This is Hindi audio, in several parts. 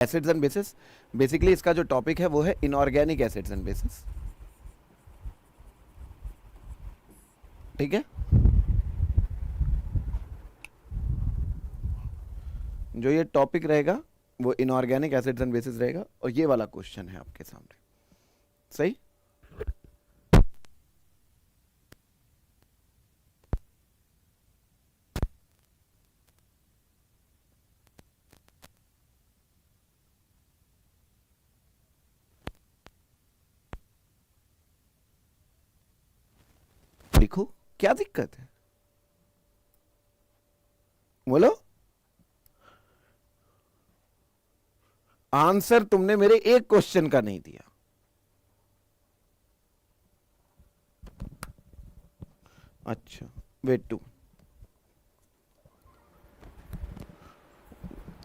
एसिड्स एंड बेसिस, बेसिकली इसका जो टॉपिक है वो है इनऑर्गेनिक एसिड्स एंड बेसिस, ठीक है। जो ये टॉपिक रहेगा वो इनऑर्गेनिक एसिड्स एंड बेसिस रहेगा, और ये वाला क्वेश्चन है आपके सामने, सही। लिखो, क्या दिक्कत है, बोलो। आंसर तुमने मेरे एक क्वेश्चन का नहीं दिया। अच्छा, वेट टू,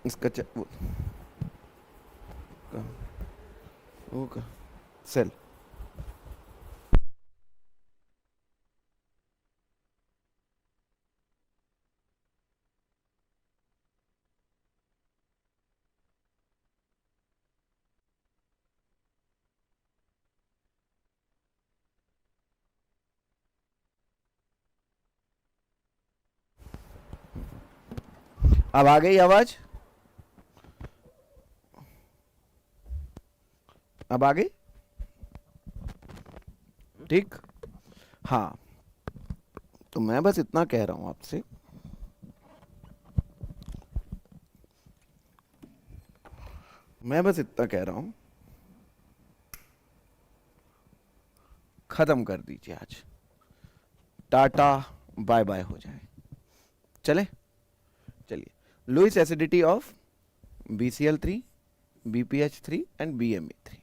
इसका वो सेल, अब आ गई आवाज, अब आ गई, ठीक। हाँ, तो मैं बस इतना कह रहा हूं आपसे, मैं बस इतना कह रहा हूं, खत्म कर दीजिए आज, टाटा बाय बाय हो जाए, चले। चलिए, Lewis acidity of BCl3, BPH3 and BME3।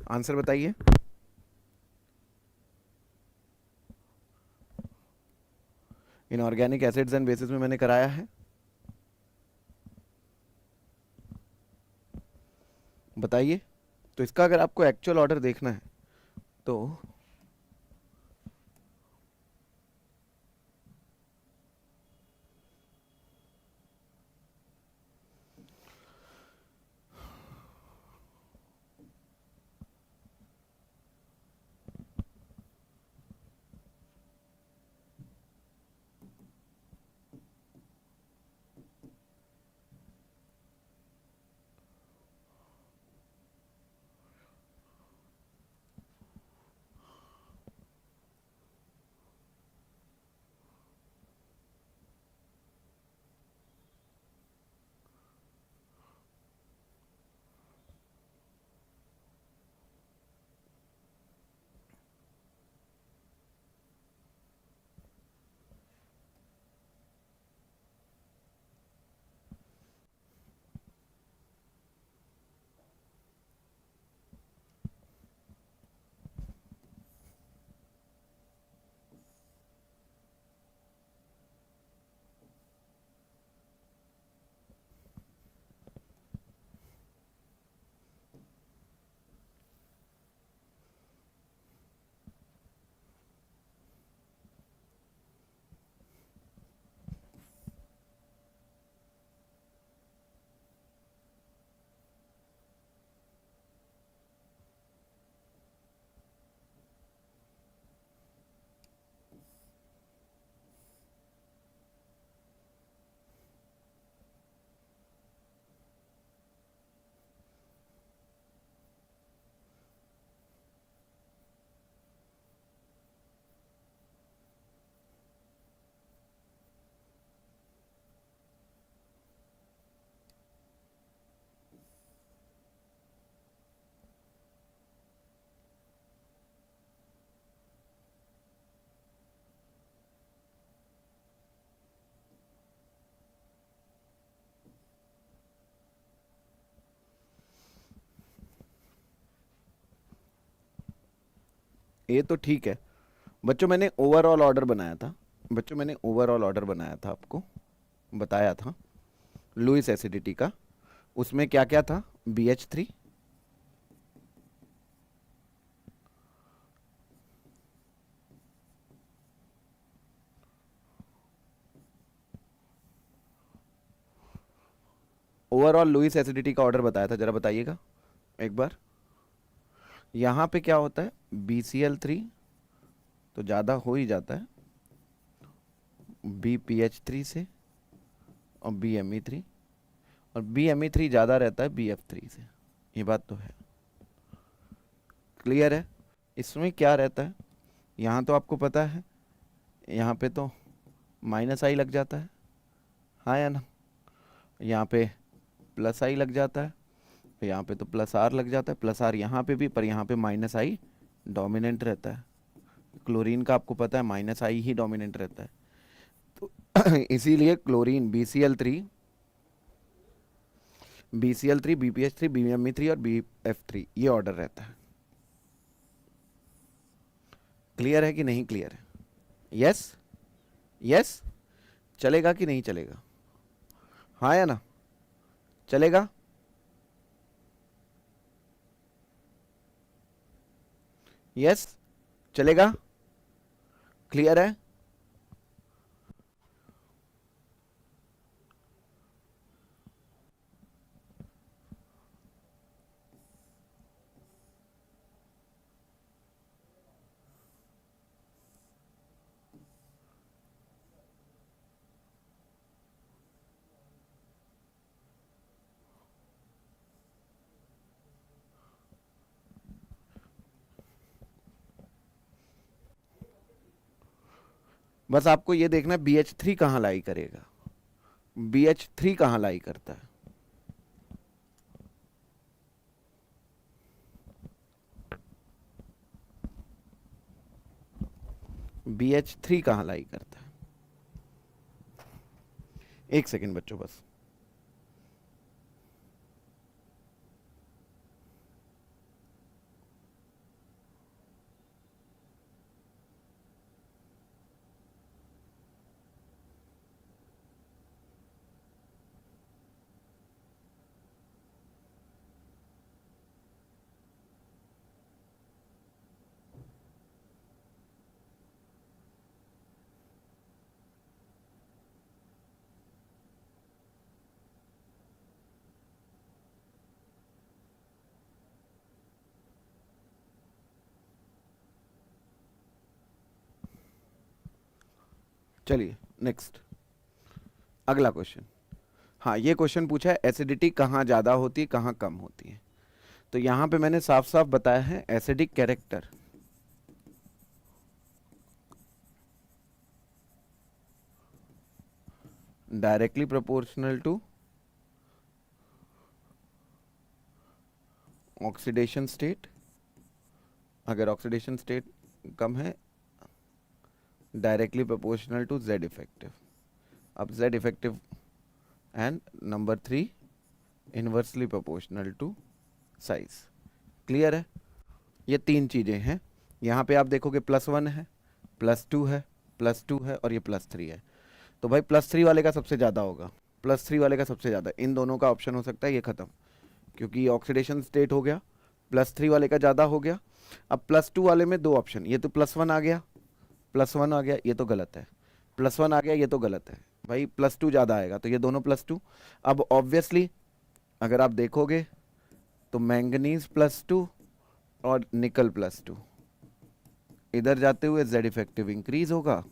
Answer बताइए। इनऑर्गेनिक एसिड्स एंड बेसिस में मैंने कराया है, बताइए। तो इसका अगर आपको एक्चुअल ऑर्डर देखना है तो ये तो ठीक है बच्चों, मैंने ओवरऑल ऑर्डर बनाया था, बच्चों मैंने ओवरऑल ऑर्डर बनाया था, आपको बताया था लुईस एसिडिटी का। उसमें क्या क्या था, BH3, ओवरऑल लुईस एसिडिटी का ऑर्डर बताया था, जरा बताइएगा एक बार। यहाँ पे क्या होता है, BCl3 तो ज़्यादा हो ही जाता है BPH3 से, और BME3, और BME3 ज़्यादा रहता है BF3 से, ये बात तो है, क्लियर है। इसमें क्या रहता है, यहाँ तो आपको पता है, यहाँ पे तो -I लग जाता है, हाँ या ना, यहाँ पे +I लग जाता है, यहाँ पे तो +R लग जाता है, +R यहाँ पे भी, पर यहाँ पे -I डोमिनेंट रहता है। क्लोरीन का आपको पता है -I ही डोमिनेंट रहता है, तो इसीलिए क्लोरीन BCl3, BPH3, BME3 और BF3 ये ऑर्डर रहता है। क्लियर है कि नहीं क्लियर है? यस यस, चलेगा कि नहीं चलेगा, हाँ या ना, चलेगा? यस चलेगा, क्लियर है। बस आपको ये देखना है BH3 कहाँ लाई करेगा, BH3 कहाँ लाई करता है, BH3 कहाँ लाई करता है। एक सेकेंड बच्चों बस। चलिए नेक्स्ट, अगला क्वेश्चन। हाँ, ये क्वेश्चन पूछा है एसिडिटी कहाँ ज़्यादा होती है कहाँ कम होती है। तो यहाँ पे मैंने साफ साफ बताया है acidic character directly proportional to oxidation state, अगर ऑक्सीडेशन स्टेट कम है directly proportional to Z effective. अब Z effective and number 3 inversely proportional to size. Clear है? ये तीन चीज़ें हैं। यहाँ पे आप देखोगे +1 है, +2 है, +2 है और ये +3 है। तो भाई +3 वाले का सबसे ज़्यादा होगा, +3 वाले का सबसे ज़्यादा, इन दोनों का ऑप्शन हो सकता है, ये ख़त्म क्योंकि ऑक्सीडेशन स्टेट हो गया, +3 वाले का ज़्यादा हो गया। अब +2 वाले में दो ऑप्शन, ये तो +1 आ गया, +1 आ गया, ये तो गलत है, +1 आ गया, ये तो गलत है भाई, +2 ज़्यादा आएगा, तो ये दोनों +2। अब ऑब्वियसली अगर आप देखोगे तो मैंगनीज +2 और निकल +2, इधर जाते हुए Z इफेक्टिव इंक्रीज होगा,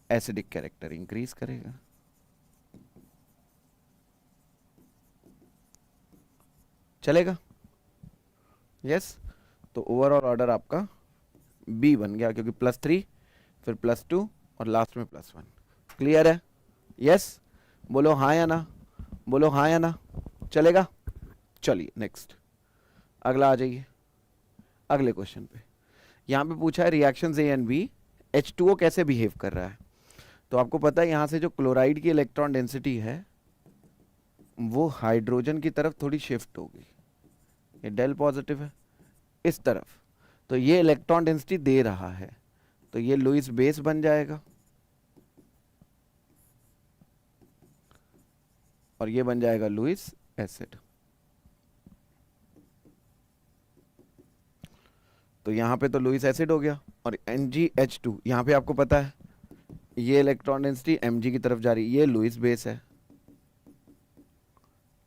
एसिडिक कैरेक्टर इंक्रीज करेगा। चलेगा? यस। तो ओवरऑल ऑर्डर आपका B बन गया, क्योंकि +3 फिर +2 और लास्ट में +1। क्लियर है? यस बोलो हाँ या ना, बोलो हाँ या ना, चलेगा? चलिए नेक्स्ट, अगला आ जाइए, अगले क्वेश्चन पे। यहाँ पे पूछा है reactions A and B, H2O कैसे बिहेव कर रहा है। तो आपको पता है यहाँ से जो क्लोराइड की इलेक्ट्रॉन डेंसिटी है वो हाइड्रोजन की तरफ थोड़ी शिफ्ट होगी, ये डेल पॉजिटिव है इस तरफ, तो ये इलेक्ट्रॉन डेंसिटी दे रहा है, तो ये लुईस बेस बन जाएगा और ये बन जाएगा लुईस एसिड। तो यहाँ पे तो लुईस एसिड हो गया, और NgH2 यहाँ पे आपको पता है ये इलेक्ट्रॉन डेंसिटी Mg की तरफ जा रही है, ये लुईस बेस है,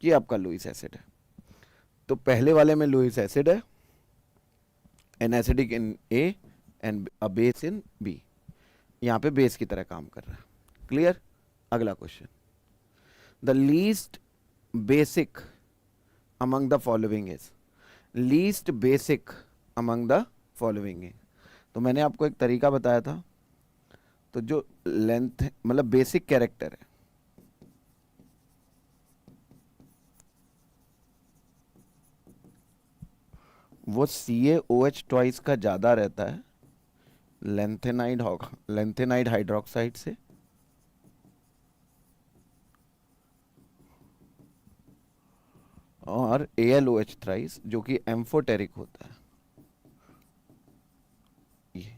ये आपका लुईस एसिड है। तो पहले वाले में लुईस एसिड है, an acidic in A and a base in B, यहाँ पे बेस की तरह काम कर रहा है। क्लियर? अगला question, the least basic among the following is, least basic among the following is. तो मैंने आपको एक तरीका बताया था, तो जो लेंथ मतलब बेसिक कैरेक्टर है वो CaOH ट्वाइस का ज़्यादा रहता है लेंथेनाइड हाइड्रोक्साइड से, और AlOH थ्राइस जो कि एम्फोटेरिक होता है। ये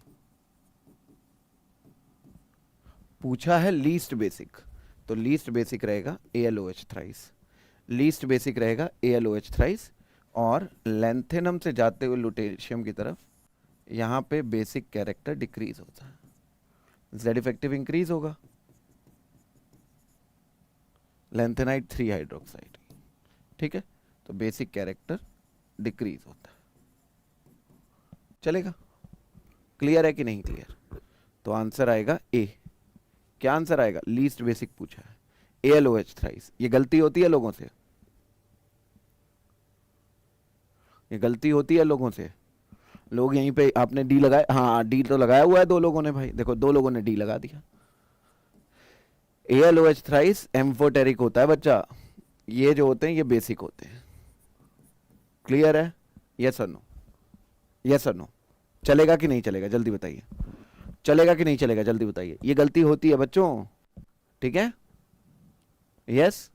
पूछा है लीस्ट बेसिक, तो लीस्ट बेसिक रहेगा AlOH थ्राइस, लीस्ट बेसिक रहेगा AlOH थ्राइस, और लेंथेनम से जाते हुए लुटेशियम की तरफ यहाँ पे बेसिक कैरेक्टर डिक्रीज होता है, जेड इफेक्टिव इंक्रीज होगा, लेंथेनाइड 3 हाइड्रोक्साइड। ठीक है, तो बेसिक कैरेक्टर डिक्रीज होता है। चलेगा? क्लियर है कि नहीं क्लियर? तो आंसर आएगा ए। क्या आंसर आएगा? लीस्ट बेसिक पूछा है, AlOH थ्राइस। ये गलती होती है लोगों से, ये गलती होती है लोगों से। लोग यहीं पे आपने डी लगाया, हाँ डी तो लगाया हुआ है दो लोगों ने भाई, देखो दो लोगों ने डी लगा दिया। AlOH थ्राइस एम्फोटेरिक होता है बच्चा, ये जो होते हैं ये बेसिक होते हैं। क्लियर है? यस और नो? यस और नो? चलेगा कि नहीं चलेगा जल्दी बताइए, चलेगा कि नहीं चलेगा जल्दी बताइए। ये गलती होती है बच्चों, ठीक है? Yes?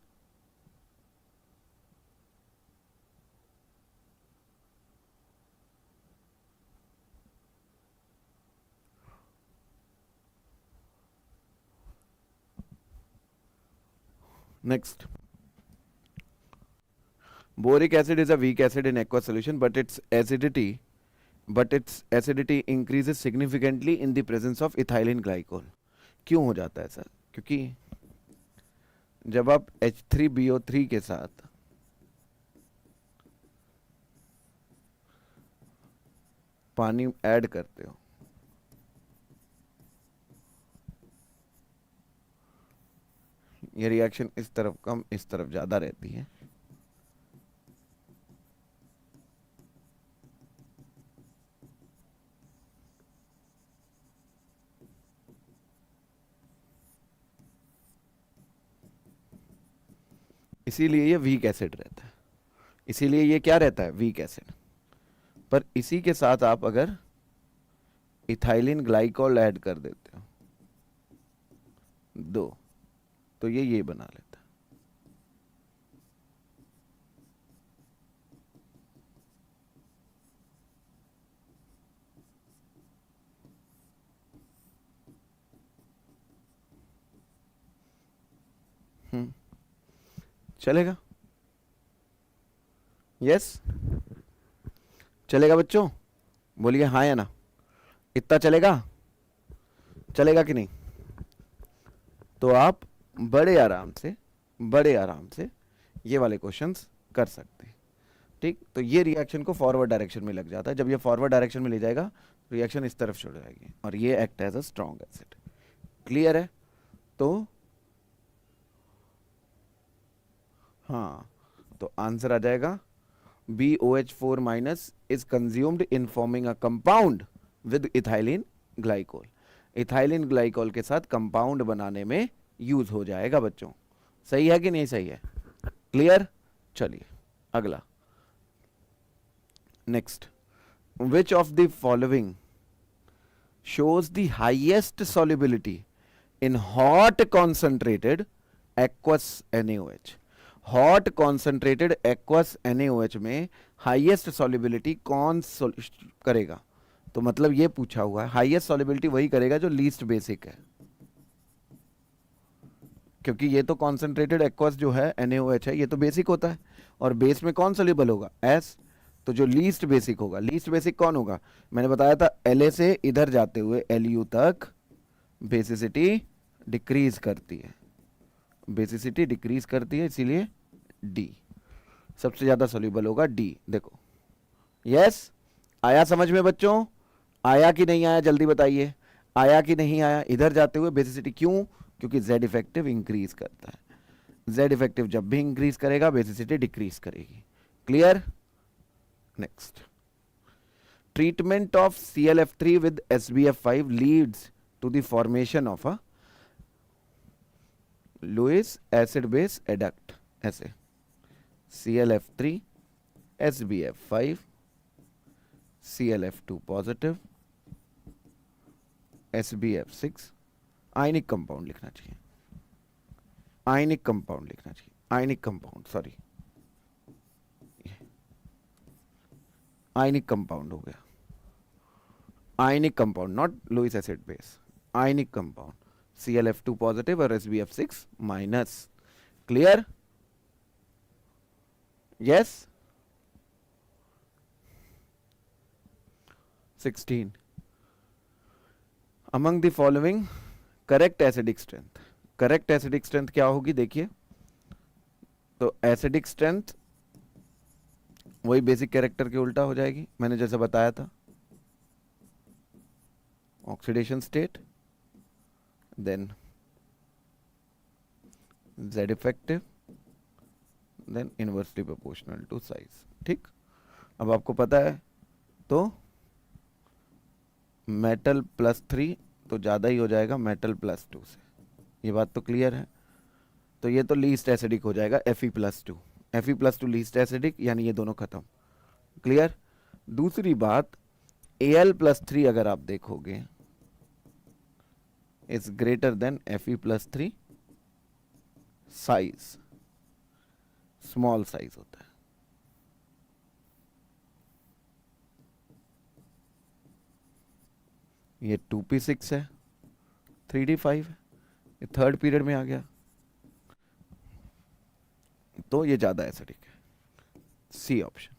Next, boric acid is a weak acid in aqueous solution, but its acidity increases significantly in the presence of ethylene glycol. क्यों हो जाता है ऐसा? क्योंकि जब आप H3BO3 के साथ पानी ऐड करते हो, ये रिएक्शन इस तरफ कम इस तरफ ज्यादा रहती है, इसीलिए ये वीक एसिड रहता है। इसीलिए ये क्या रहता है? Weak acid. पर इसी के साथ आप अगर इथाइलिन ग्लाइकॉल ऐड कर देते हो दो, तो ये बना लेता है। चलेगा? यस? चलेगा बच्चों? बोलिए हाँ या ना। इतना चलेगा? चलेगा कि नहीं? तो आप बड़े आराम से ये वाले क्वेश्चंस कर सकते हैं। ठीक, तो ये रिएक्शन को फॉरवर्ड डायरेक्शन में लग जाता है। जब ये फॉरवर्ड डायरेक्शन में ले जाएगा रिएक्शन इस तरफ छोड़ जाएगी और ये act as a strong acid. Clear है? तो हाँ, तो आंसर आ जाएगा BOH4 minus is consumed in forming a compound with ethylene glycol. Ethylene glycol के साथ कंपाउंड बनाने में यूज हो जाएगा बच्चों। सही है कि नहीं सही है? क्लियर? चलिए अगला, next, which of the following shows the highest solubility in hot concentrated aqueous NaOH। Hot concentrated aqueous NaOH में हाईएस्ट सॉल्युबिलिटी कौन करेगा? तो मतलब ये पूछा हुआ है, हाईएस्ट सॉल्युबिलिटी वही करेगा जो लीस्ट बेसिक है, क्योंकि ये तो कॉन्सेंट्रेटेड एक्वस जो है NaOH है ये तो बेसिक होता है, और बेस में कौन सोल्यूबल होगा? S। तो जो लीस्ट बेसिक होगा, लीस्ट बेसिक कौन होगा? मैंने बताया था La से इधर जाते हुए Lu तक बेसिसिटी डिक्रीज करती है, बेसिसिटी डिक्रीज करती है, इसीलिए डी, सबसे ज्यादा सोल्यूबल होगा डी। देखो यस, आया समझ में बच्चों? आया कि नहीं आया जल्दी बताइए, आया कि नहीं आया? इधर जाते हुए बेसिसिटी क्यों? क्योंकि जेड इफेक्टिव इंक्रीज करता है। जेड इफेक्टिव जब भी इंक्रीज करेगा बेसिसिटी डिक्रीज करेगी। Clear? Next, treatment of ClF3 with SbF5 leads to the formation of a Lewis acid base adduct। ऐसे ClF3 SbF5 ClF2 positive SbF6 आयनिक कंपाउंड लिखना चाहिए, आयनिक कंपाउंड लिखना चाहिए, ionic compound, sorry ionic compound हो गया, ionic compound, not Lewis acid base, ionic compound ClF2 positive और SbF6 minus. Clear? Yes. 16 among the following correct acidic strength. Correct acidic strength क्या होगी देखिए, तो एसिडिक स्ट्रेंथ वही बेसिक कैरेक्टर के उल्टा हो जाएगी, मैंने जैसे बताया था, oxidation state, then Z effective, then inversely proportional to size. ठीक, अब आपको पता है तो मेटल +3 तो ज़्यादा ही हो जाएगा मेटल +2 से, ये बात तो क्लियर है। तो ये तो लीस्ट एसिडिक हो जाएगा Fe+2, Fe+2 लीस्ट एसिडिक, यानी ये दोनों खत्म। क्लियर? दूसरी बात, Al+3 अगर आप देखोगे is greater than Fe+3 size, small size होता है। ये 2p6 है, 3d5 है, ये थर्ड पीरियड में आ गया, तो ये ज्यादा एसिडिक है, C option.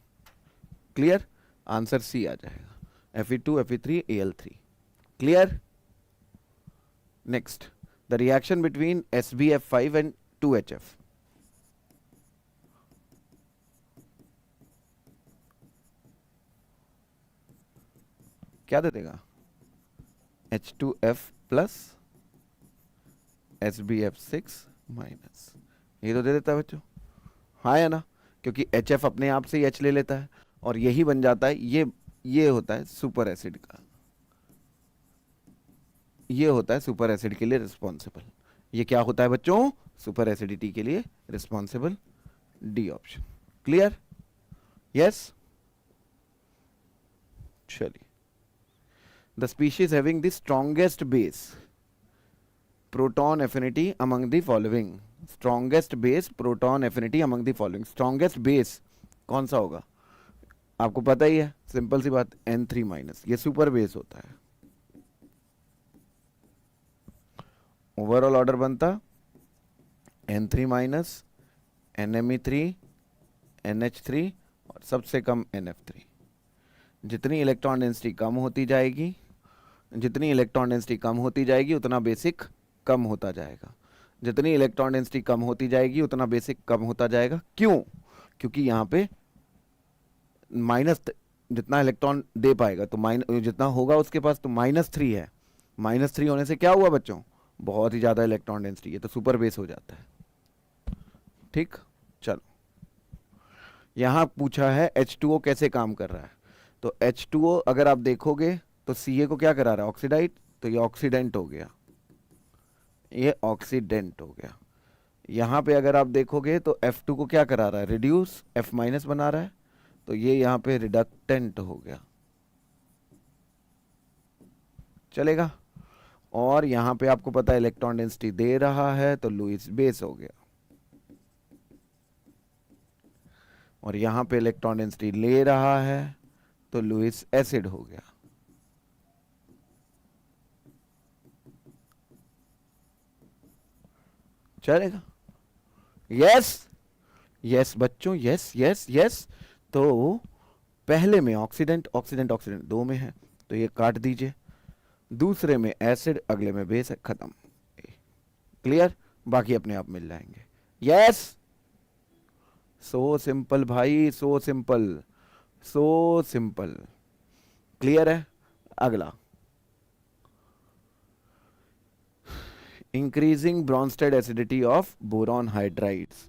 Clear? Answer C आ जाएगा, Fe2 Fe3 Al3। Clear? Next, the reaction between SbF5 and 2HF। क्या दे देगा? H2F प्लस SbF6 माइनस, ये तो दे देता है बच्चों, हाँ या ना? क्योंकि HF अपने आप से ही H ले लेता है और यही बन जाता है, ये होता है सुपर एसिड का, ये होता है सुपर एसिड के लिए रिस्पॉन्सिबल। ये क्या होता है बच्चों? सुपर एसिडिटी के लिए responsible, D option. Clear? Yes. चलिए, the species having the strongest base proton affinity among the following. Strongest base proton affinity among the following. Strongest base कौन सा होगा? आपको पता ही है, सिंपल सी बात, N3-, ये सुपर बेस होता है। ओवरऑल ऑर्डर बनता N3-, NMe3, NH3 और सबसे कम NF3। जितनी इलेक्ट्रॉन डेंसिटी कम होती जाएगी, जितनी इलेक्ट्रॉन डेंसिटी कम होती जाएगी उतना बेसिक कम होता जाएगा, जितनी इलेक्ट्रॉन डेंसिटी कम होती जाएगी उतना बेसिक कम होता जाएगा। क्यों? क्योंकि यहाँ पे माइनस जितना इलेक्ट्रॉन दे पाएगा तो जितना होगा उसके पास तो -3 है, -3 होने से क्या हुआ बच्चों? बहुत ही ज्यादा इलेक्ट्रॉन डेंसिटी है, तो सुपर बेस हो जाता है। ठीक, चलो, यहां पूछा है H2O कैसे काम कर रहा है, तो H2O अगर आप देखोगे तो Ca को क्या करा रहा है? ऑक्सीडाइड, तो ये ऑक्सीडेंट हो गया, ये ऑक्सीडेंट हो गया। यहां पे अगर आप देखोगे तो F2 को क्या करा रहा है? रिड्यूस, F- बना रहा है, तो ये यहां पे रिडक्टेंट हो गया, चलेगा। और यहां पे आपको पता है इलेक्ट्रॉन डेंसिटी दे रहा है, तो लुईस बेस हो गया, और यहां पे इलेक्ट्रॉन डेंसिटी ले रहा है तो लुईस एसिड हो गया। चलेगा? यस, यस बच्चों, यस यस यस। तो पहले में ऑक्सीडेंट, ऑक्सीडेंट ऑक्सीडेंट 2 में है, तो ये काट दीजिए, दूसरे में एसिड, अगले में बेस है, खत्म। क्लियर? बाकी अपने आप मिल जाएंगे। यस, सो सिंपल भाई, so simple, so simple. Clear है? अगला, increasing Bronsted acidity of boron hydrides.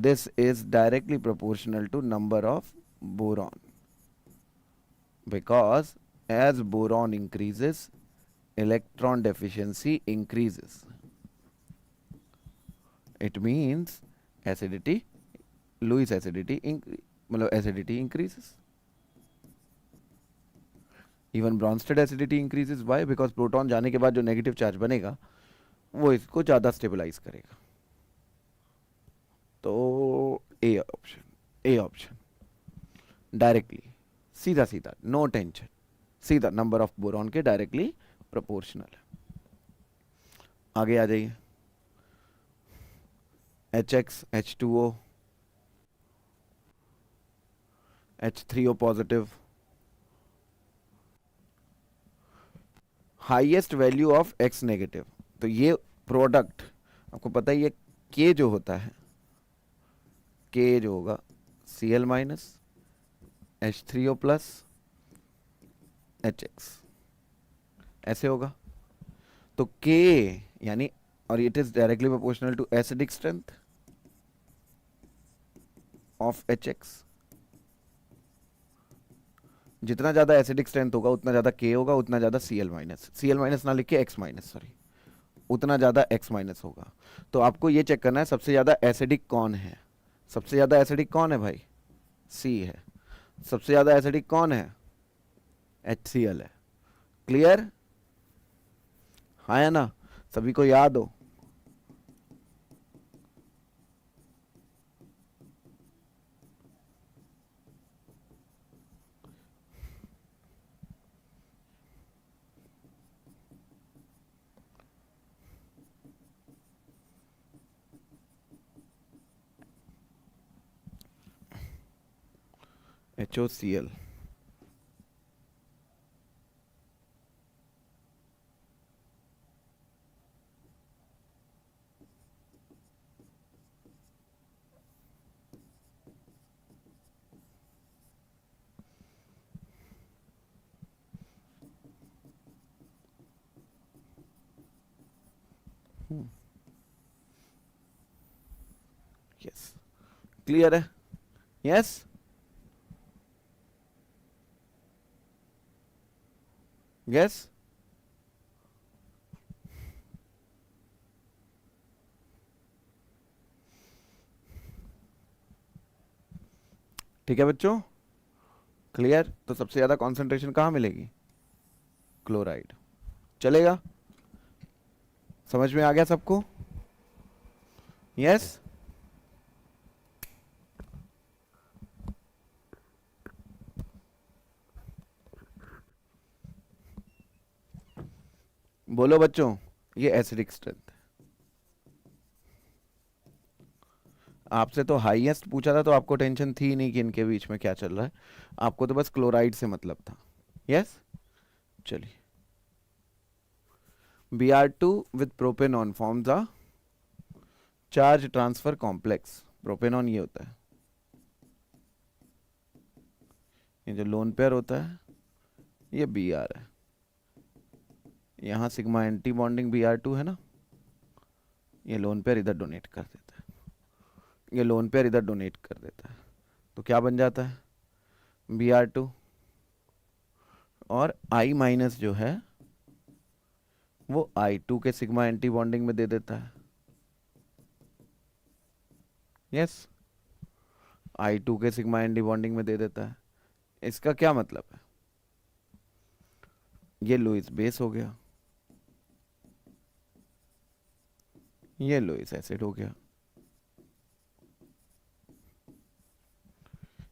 This is directly proportional to number of boron, because as boron increases, electron deficiency increases. It means acidity, Lewis acidity मतलब acidity increases. Even Bronsted acidity increases. Why? Because proton जाने के बाद जो नेगेटिव चार्ज बनेगा वो इसको ज़्यादा स्टेबलाइज करेगा. तो A option, A option directly, सीधा सीधा, नो टेंशन, सीधा नंबर ऑफ बोरॉन के डायरेक्टली प्रोपोर्शनल है. आगे आ जाइए. HX H2O H3O positive, highest value of X negative. तो ये प्रोडक्ट आपको पता है, ये K जो होता है, K जो होगा Cl minus H3O plus HX, ऐसे होगा. तो K यानी, और it is directly proportional to acidic strength of HX. जितना ज्यादा एसिडिक स्ट्रेंथ होगा उतना ज्यादा K होगा, उतना ज्यादा Cl माइनस ना लिख के X माइनस, सॉरी, उतना ज्यादा X माइनस होगा. तो आपको ये चेक करना है सबसे ज्यादा एसिडिक कौन है. सबसे ज्यादा एसिडिक कौन है भाई? C है. सबसे ज्यादा एसिडिक कौन है? HCl है. क्लियर? हाँ है ना? सभी को याद हो? HOCl. यस, क्लियर है? Yes, yes. ठीक है बच्चों, क्लियर? तो सबसे ज्यादा कॉन्सेंट्रेशन कहाँ मिलेगी? क्लोराइड. चलेगा? समझ में आ गया सबको? यस. बोलो बच्चों, ये एसिडिक स्ट्रेंथ. आपसे तो हाईएस्ट पूछा था तो आपको टेंशन थी नहीं कि इनके बीच में क्या चल रहा है, आपको तो बस क्लोराइड से मतलब था. यस. चलिए, Br2 with propanone forms a charge transfer complex. Propanone ये होता है, ये जो लोन पेयर होता है ये Br है. यहाँ सिग्मा एंटी बॉन्डिंग Br2 है ना, ये लोन पेयर इधर डोनेट कर देता है, ये लोन पेयर इधर डोनेट कर देता है. तो क्या बन जाता है? Br2 और I माइनस जो है वो I2 के सिग्मा एंटी बॉन्डिंग में दे देता है. यस, I2 के सिग्मा एंटी बॉन्डिंग में दे देता है. इसका क्या मतलब है? ये लुईस बेस हो गया, ये लुईस एसिड हो गया.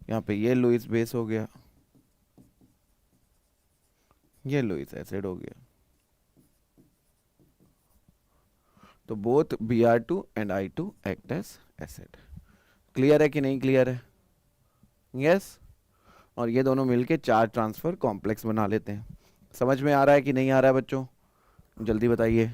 यहाँ पे ये लुईस बेस हो गया, ये लुईस एसिड हो गया. तो both Br2 and I2 act as acid. Clear है कि नहीं क्लियर है? यस. और ये दोनों मिलके चार्ज ट्रांसफर कॉम्प्लेक्स बना लेते हैं. समझ में आ रहा है कि नहीं आ रहा है बच्चों? जल्दी बताइए.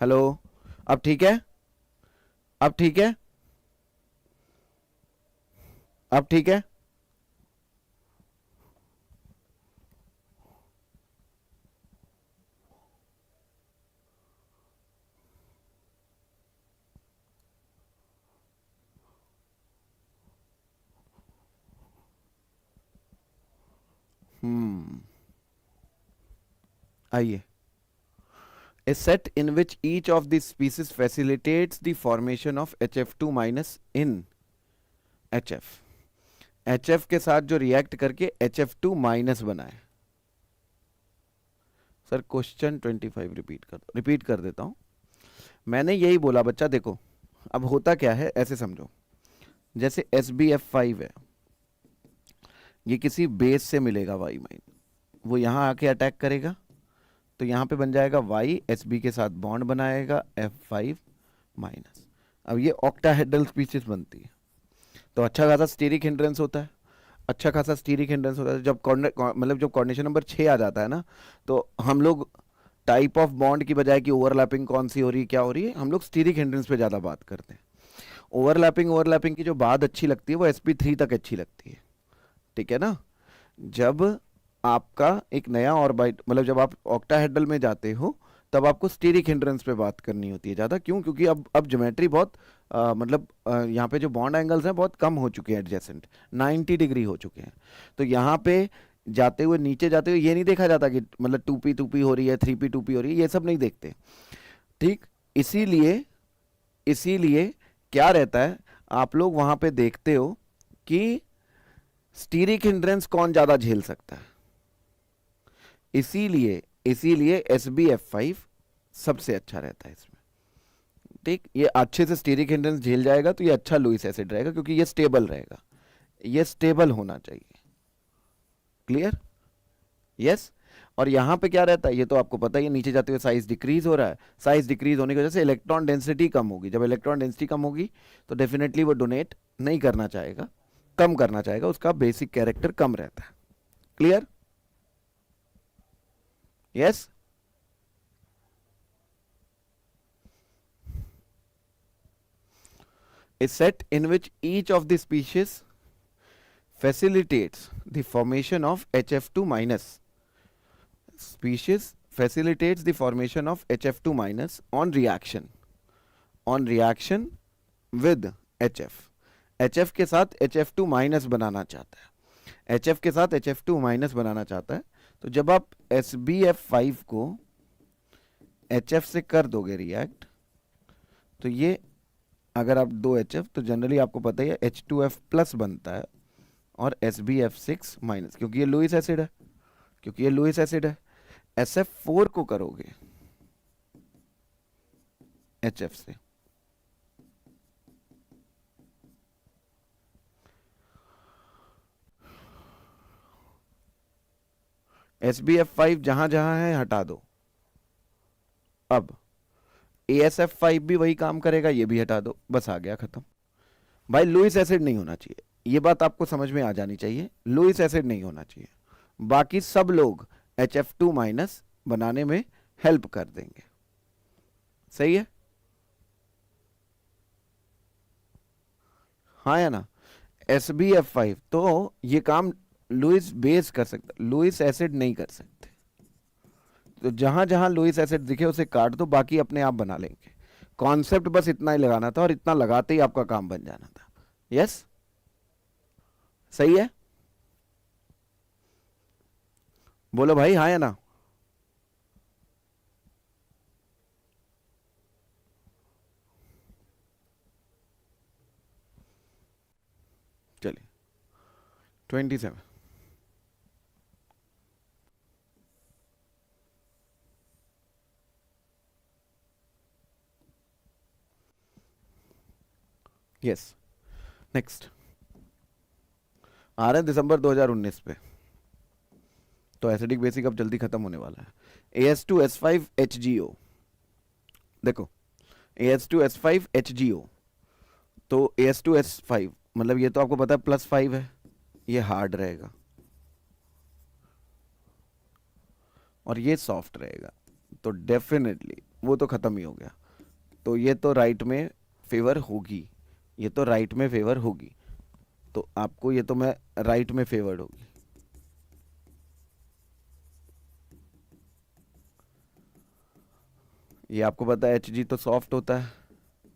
हेलो, अब ठीक है? अब ठीक है? अब ठीक है? आइए, a set in which each of these species facilitates the formation of HF2 minus in HF. HF के साथ जो रिएक्ट करके HF2 माइनस बनाए। सर क्वेश्चन 25 रिपीट कर देता हूं। मैंने यही बोला बच्चा, देखो अब होता क्या है, ऐसे समझो, जैसे SbF5 है, ये किसी बेस से मिलेगा वाई माइन, वो यहां आके अटैक करेगा, तो यहां पे बन जाएगा वाई, Sb के साथ बॉन्ड बनाएगा F5 माइनस। अब ये ऑक्टाहेड्रल स्पीशीज बनती है, तो अच्छा खासा स्टीरिक हिंड्रेंस होता है, अच्छा खासा स्टीरिक हिंड्रेंस होता है। जब मतलब जब कोऑर्डिनेशन नंबर 6 आ जाता है ना, तो हम लोग टाइप ऑफ बॉन्ड की बजाय कि ओवरलैपिंग कौन सी हो रही है, क्या हो रही है, हम लोग स्टीरिक हिंड्रेंस पे ज़्यादा बात करते हैं। ओवरलैपिंग की जो बात अच्छी लगती है वो sp3 तक अच्छी लगती है, ठीक है ना। जब आपका एक नया ऑर्बिट, मतलब जब आप ऑक्टाहेड्रल में जाते हो, तब आपको स्टीरिक हिंड्रेंस पे बात करनी होती है ज़्यादा। क्यों? क्योंकि अब ज्योमेट्री बहुत मतलब यहाँ पे जो बॉन्ड एंगल्स हैं बहुत कम हो चुके हैं, एडजेसेंट 90 डिग्री हो चुके हैं। तो यहाँ पे जाते हुए, नीचे जाते हुए ये नहीं देखा जाता कि मतलब 2p हो रही है, 3p हो रही है, ये सब नहीं देखते, ठीक। इसीलिए इसीलिए क्या रहता है, आप लोग वहाँ पे देखते हो कि स्टीरिक हिंड्रेंस कौन ज़्यादा झेल सकता है, इसीलिए इसीलिए SbF5 सबसे अच्छा रहता है इसमें, ठीक। ये अच्छे से स्टीरिक हिंड्रेंस झेल जाएगा तो ये अच्छा लुईस एसिड रहेगा, क्योंकि ये स्टेबल रहेगा, ये स्टेबल होना चाहिए। क्लियर? यस। और यहां पे क्या रहता है, ये तो आपको पता ही है, नीचे जाते हुए साइज डिक्रीज हो रहा है, साइज डिक्रीज होने की वजह से इलेक्ट्रॉन डेंसिटी कम होगी। जब इलेक्ट्रॉन डेंसिटी कम होगी तो डेफिनेटली वो डोनेट नहीं करना चाहेगा, कम करना चाहेगा, उसका बेसिक कैरेक्टर कम रहता है। Clear? Yes. A set in which each of the species facilitates the formation of HF2 minus. Species facilitates the formation of HF2 minus on reaction with HF. HF के साथ HF2 माइनस बनाना चाहता है, HF के साथ HF2 माइनस बनाना चाहता है। तो जब आप SbF5 को HF से कर दोगे रिएक्ट, तो ये अगर आप 2HF, तो जनरली आपको पता ही है H2F प्लस बनता है और SbF6 माइनस, क्योंकि ये लुईस एसिड है, SF4 को करोगे HF से, SbF5 जहां जहां है हटा दो। अब ASF5 भी वही काम करेगा, ये भी हटा दो, बस आ गया खत्म। भाई लुईस एसिड नहीं होना चाहिए, ये बात आपको समझ में आ जानी चाहिए, लुईस एसिड नहीं होना चाहिए। बाकी सब लोग HF2 माइनस बनाने में हेल्प कर देंगे। सही है? हाँ या ना? SbF5 तो ये काम लुईस बेस कर सकता, लुईस एसिड नहीं कर सकते। तो जहां जहां लुईस एसिड दिखे उसे काट दो, बाकी अपने आप बना लेंगे। कॉन्सेप्ट बस इतना ही लगाना था और इतना लगाते ही आपका काम बन जाना था। यस? सही है? बोलो भाई हाँ या ना? चलिए 27। यस, नेक्स्ट आ रहे हैं दिसंबर 2019 पे, तो एसिडिक बेसिक अब जल्दी खत्म होने वाला है। AS2S5HgO, देखो AS2S5HgO, तो AS2S5 मतलब ये तो आपको पता है +5 है, ये हार्ड रहेगा और ये सॉफ्ट रहेगा, तो डेफिनेटली वो तो खत्म ही हो गया। तो ये तो राइट में फेवर होगी, ये तो राइट में फेवर होगी, तो आपको ये तो मैं राइट में फेवर्ड होगी। ये आपको पता है एच जी तो सॉफ्ट होता है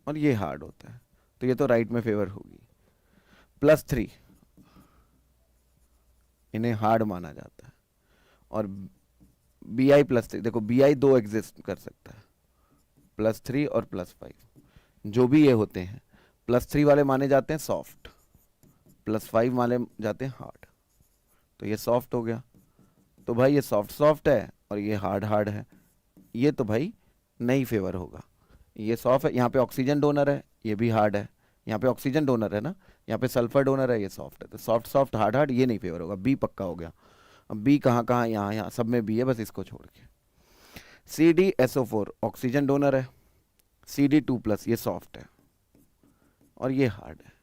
और ये हार्ड होता है, तो ये तो राइट में फेवर होगी। +3 इन्हें हार्ड माना जाता है। और बी आई +3, देखो बी आई दो एग्जिस्ट कर सकता है, +3 और +5, जो भी ये होते हैं। +3 वाले माने जाते हैं सॉफ्ट, +5 वाले जाते हैं हार्ड। तो ये सॉफ्ट हो गया, तो भाई ये सॉफ्ट सॉफ्ट है और ये हार्ड हार्ड है, ये तो भाई नहीं फेवर होगा। ये सॉफ्ट है, यहाँ पे ऑक्सीजन डोनर है, ये भी हार्ड है, यहाँ पे ऑक्सीजन डोनर है ना, यहाँ पे सल्फर डोनर है, ये सॉफ्ट है, तो सॉफ्ट सॉफ्ट हार्ड हार्ड ये नहीं फेवर होगा, बी पक्का हो गया। अब बी कहाँ कहाँ, यहाँ यहाँ सब में बी है, बस इसको छोड़ के। CdSO4 ऑक्सीजन डोनर है, Cd2+ ये सॉफ्ट है और ये हार्ड है।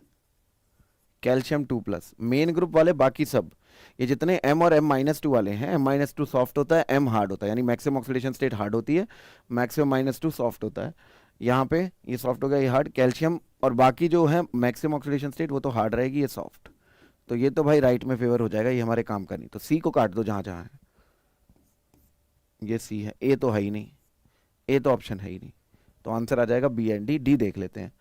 कैल्शियम 2+, मेन ग्रुप वाले बाकी सब, ये जितने M और M-2 वाले हैं, M-2 सॉफ्ट होता है, M हार्ड होता है, यानी मैक्सिमम ऑक्सीडेशन स्टेट हार्ड होती है, मैक्सिमम -2 सॉफ्ट होता है। यहाँ पे ये सॉफ्ट हो गया, ये हार्ड, कैल्शियम और बाकी जो है मैक्सिमम ऑक्सीडेशन स्टेट वो तो हार्ड रहेगी, ये सॉफ्ट। तो ये तो भाई राइट में फेवर हो जाएगा, ये हमारे काम का नहीं, तो सी को काट दो जहाँ जहाँ है। ये सी है, ए तो है ही नहीं, ए तो ऑप्शन है ही नहीं, तो आंसर आ जाएगा बी एंड डी। डी देख लेते हैं,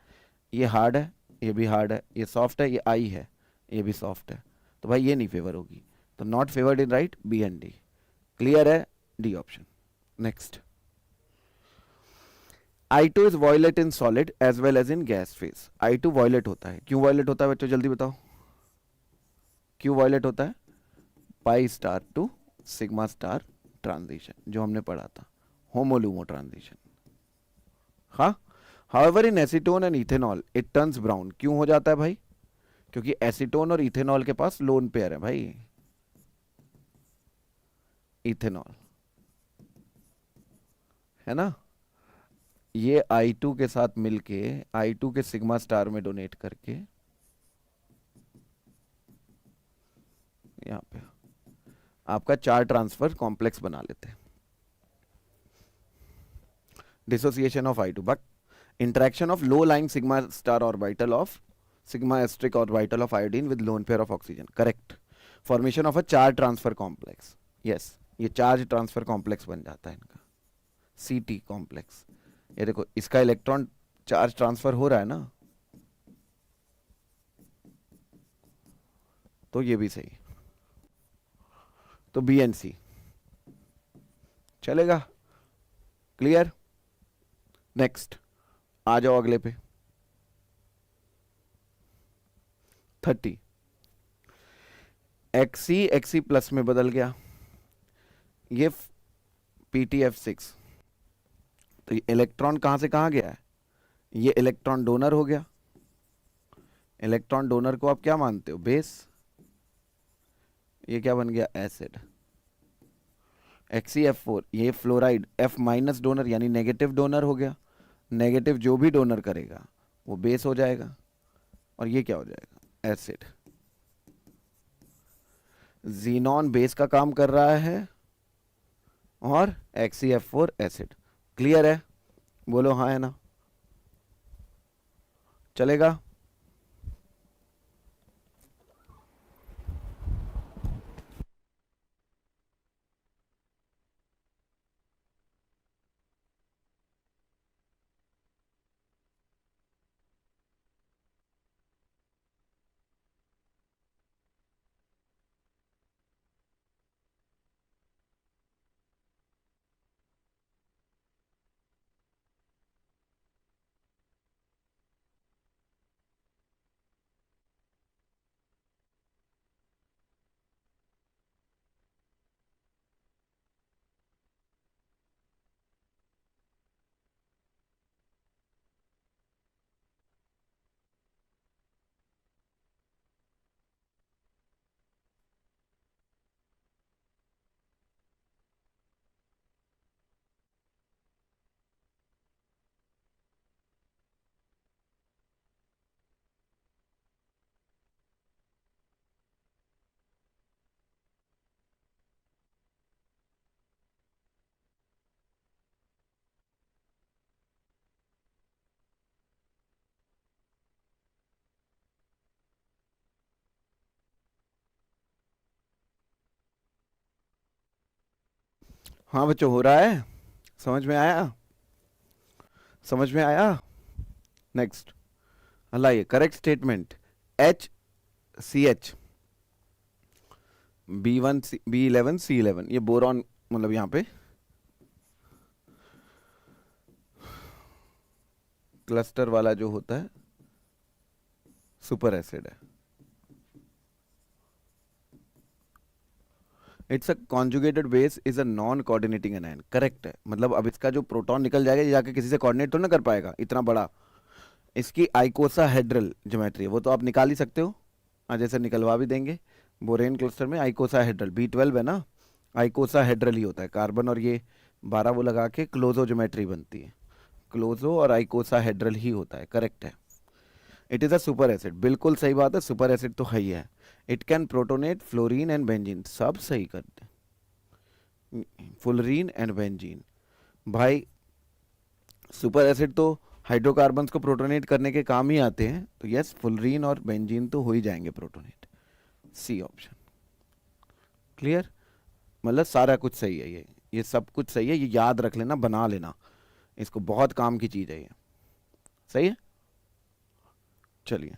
ये हार्ड है, ये भी हार्ड है, ये सॉफ्ट है, ये आई है, ये भी सॉफ्ट है, तो भाई ये नहीं फेवर होगी, तो not favoured in right, B and D. Clear है, D option. Next, I2 is violet in solid as well as in gas phase. I2 violet होता है, क्यों वॉयलेट होता है बच्चों, जल्दी बताओ क्यों वॉयलेट होता है? Pi star to sigma star transition, जो हमने पढ़ा था, होमोलूमो ट्रांजिशन। हाँ, however in acetone and ethanol it turns brown, क्यों हो जाता है भाई? क्योंकि एसीटोन और इथेनॉल के पास लोन पेयर है भाई, इथेनॉल है ना, ये I2 के साथ मिलके I2 के सिग्मा स्टार में डोनेट करके यहाँ पे आपका चार ट्रांसफर कॉम्प्लेक्स बना लेते हैं। Dissociation of I2, but interaction of low lying sigma star orbital of sigma asterisk orbital of iodine with lone pair of oxygen, correct. Formation of a charge transfer complex, yes, ये चार्ज ट्रांसफर कॉम्प्लेक्स बन जाता है इनका, CT कॉम्प्लेक्स। ये देखो इसका इलेक्ट्रॉन चार्ज ट्रांसफर हो रहा है ना, तो ये भी सही, तो बी एंड सी चलेगा। क्लियर, नेक्स्ट आ जाओ अगले पे। 30 XC प्लस में बदल गया, ये PTF6, तो ये इलेक्ट्रॉन कहां से कहां गया है, ये इलेक्ट्रॉन डोनर हो गया। इलेक्ट्रॉन डोनर को आप क्या मानते हो, बेस, ये क्या बन गया, एसिड। XeF4 ये फ्लोराइड, F- डोनर यानी नेगेटिव डोनर हो गया, नेगेटिव जो भी डोनर करेगा वो बेस हो जाएगा, और ये क्या हो जाएगा, एसिड। जीनॉन बेस का काम कर रहा है और XeF4 एसिड। क्लियर है, बोलो हाँ है ना, चलेगा। हाँ बच्चों, हो रहा है? समझ में आया? समझ में आया? नेक्स्ट, हलाइए correct statement. HCH B1 B11 C11, ये बोरॉन, मतलब यहाँ पे क्लस्टर वाला जो होता है सुपर एसिड है। It's a conjugated base is a non coordinating anion. Correct है, मतलब अब इसका जो प्रोटॉन निकल जाएगा ये जाके किसी से कोऑर्डिनेट तो ना कर पाएगा इतना बड़ा। इसकी आइकोसाहेड्रल ज्योमेट्री है, वो तो आप निकाल ही सकते हो, आज जैसे निकलवा भी देंगे। बोरेन क्लस्टर में आइकोसाहेड्रल B12 है ना, आइकोसाहेड्रल ही होता है। कार्बन और ये 12 वो लगा के क्लोजो ज्योमेट्री बनती है। क्लोजो और आइकोसाहेड्रल ही होता है। करेक्ट है। It is a super acid, बिल्कुल सही बात है, सुपर एसिड तो है ही है। It can protonate fluorine and benzene, सब सही कर दे। फ्लोरीन एंड बेंजीन, भाई सुपर एसिड तो हाइड्रोकार्बन्स को प्रोटोनेट करने के काम ही आते हैं, तो यस फ्लोरीन और बेंजीन तो हो ही जाएंगे प्रोटोनेट। सी ऑप्शन क्लियर, मतलब सारा कुछ सही है। ये सब कुछ सही है, ये याद रख लेना, बना लेना, इसको बहुत काम की चीज़ है ये। सही है। चलिए,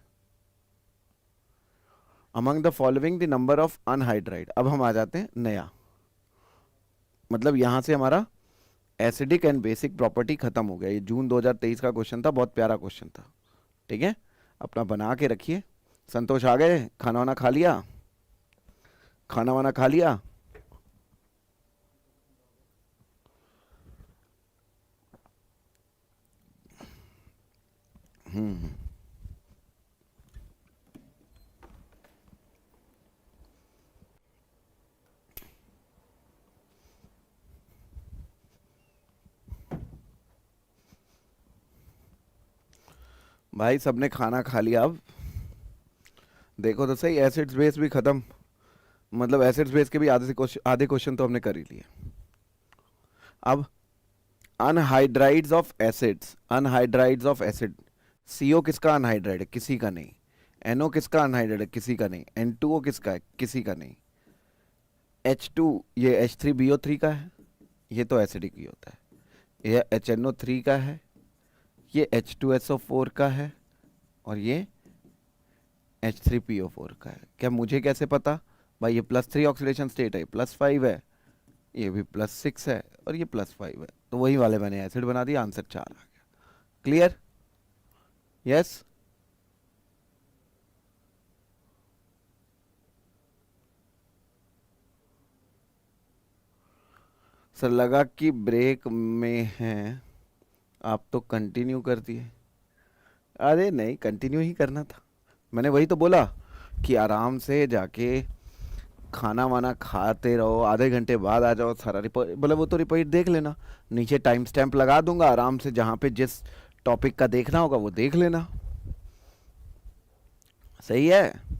among the following the number of anhydride. अब हम आ जाते हैं नया, मतलब यहां से हमारा एसिडिक एंड बेसिक प्रॉपर्टी खत्म हो गया। ये जून 2023 का क्वेश्चन था, बहुत प्यारा क्वेश्चन था। ठीक है, अपना बना के रखिए। संतोष आ गए? खाना वाना खा लिया? खाना वाना खा लिया? हम्म। भाई सबने खाना खा लिया। अब देखो तो सही, एसिड्स बेस भी खत्म, मतलब एसिड्स बेस के भी आधे क्वेश्चन तो हमने कर ही लिए। अब anhydrides of acids, anhydrides of acid. CO किसका अनहाइड्राइड है? किसी का नहीं। NO किसका अनहाइड्राइड है? किसी का नहीं। N2O किसका है? किसी का नहीं। H2, ये H3BO3 का है, ये तो एसिडिक ही होता है। ये HNO3 का है, ये H2SO4 का है, और ये H3PO4 का है। क्या मुझे कैसे पता? भाई ये +3 ऑक्सीडेशन स्टेट है, +5 है, ये भी +6 है, और ये +5 है, तो वही वाले मैंने एसिड बना दिया, आंसर 4 आ गया। क्लियर? यस। सर लगा कि ब्रेक में हैं, आप तो कंटिन्यू कर दिए। अरे नहीं, कंटिन्यू ही करना था, मैंने वही तो बोला कि आराम से जाके खाना वाना खाते रहो, आधे घंटे बाद आ जाओ, सारा रिपोर्ट, बोले वो तो रिपोर्ट देख लेना, नीचे टाइम स्टैम्प लगा दूंगा, आराम से जहाँ पे जिस टॉपिक का देखना होगा वो देख लेना। सही है।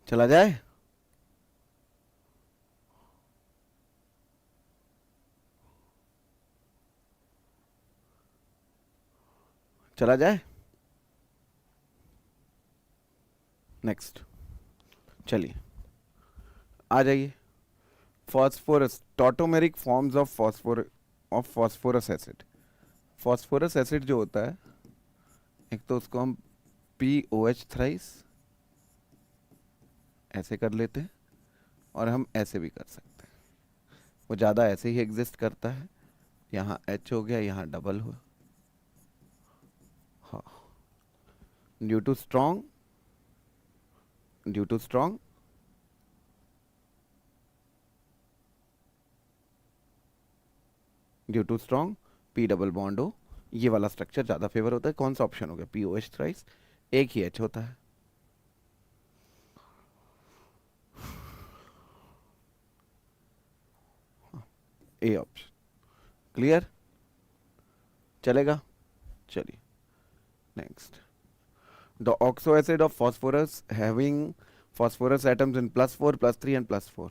चला जाए? चला जाए? नेक्स्ट, चलिए आ जाइए। phosphorus, tautomeric forms of phosphorus acid. phosphorus acid जो होता है, एक तो उसको हम POH थ्राइस ऐसे कर लेते हैं और हम ऐसे भी कर सकते हैं. वो ज़्यादा ऐसे ही एग्जिस्ट करता है. यहाँ H हो गया, यहाँ डबल हुआ. हाँ, due to strong P double bond हो, ये वाला स्ट्रक्चर ज़्यादा फेवर होता है. कौन सा ऑप्शन हो गया? POH thrice. एक ही H होता है. A option. क्लियर? चलेगा? चलिए next. The oxo acid of phosphorus having phosphorus atoms in +4, +3 and +4.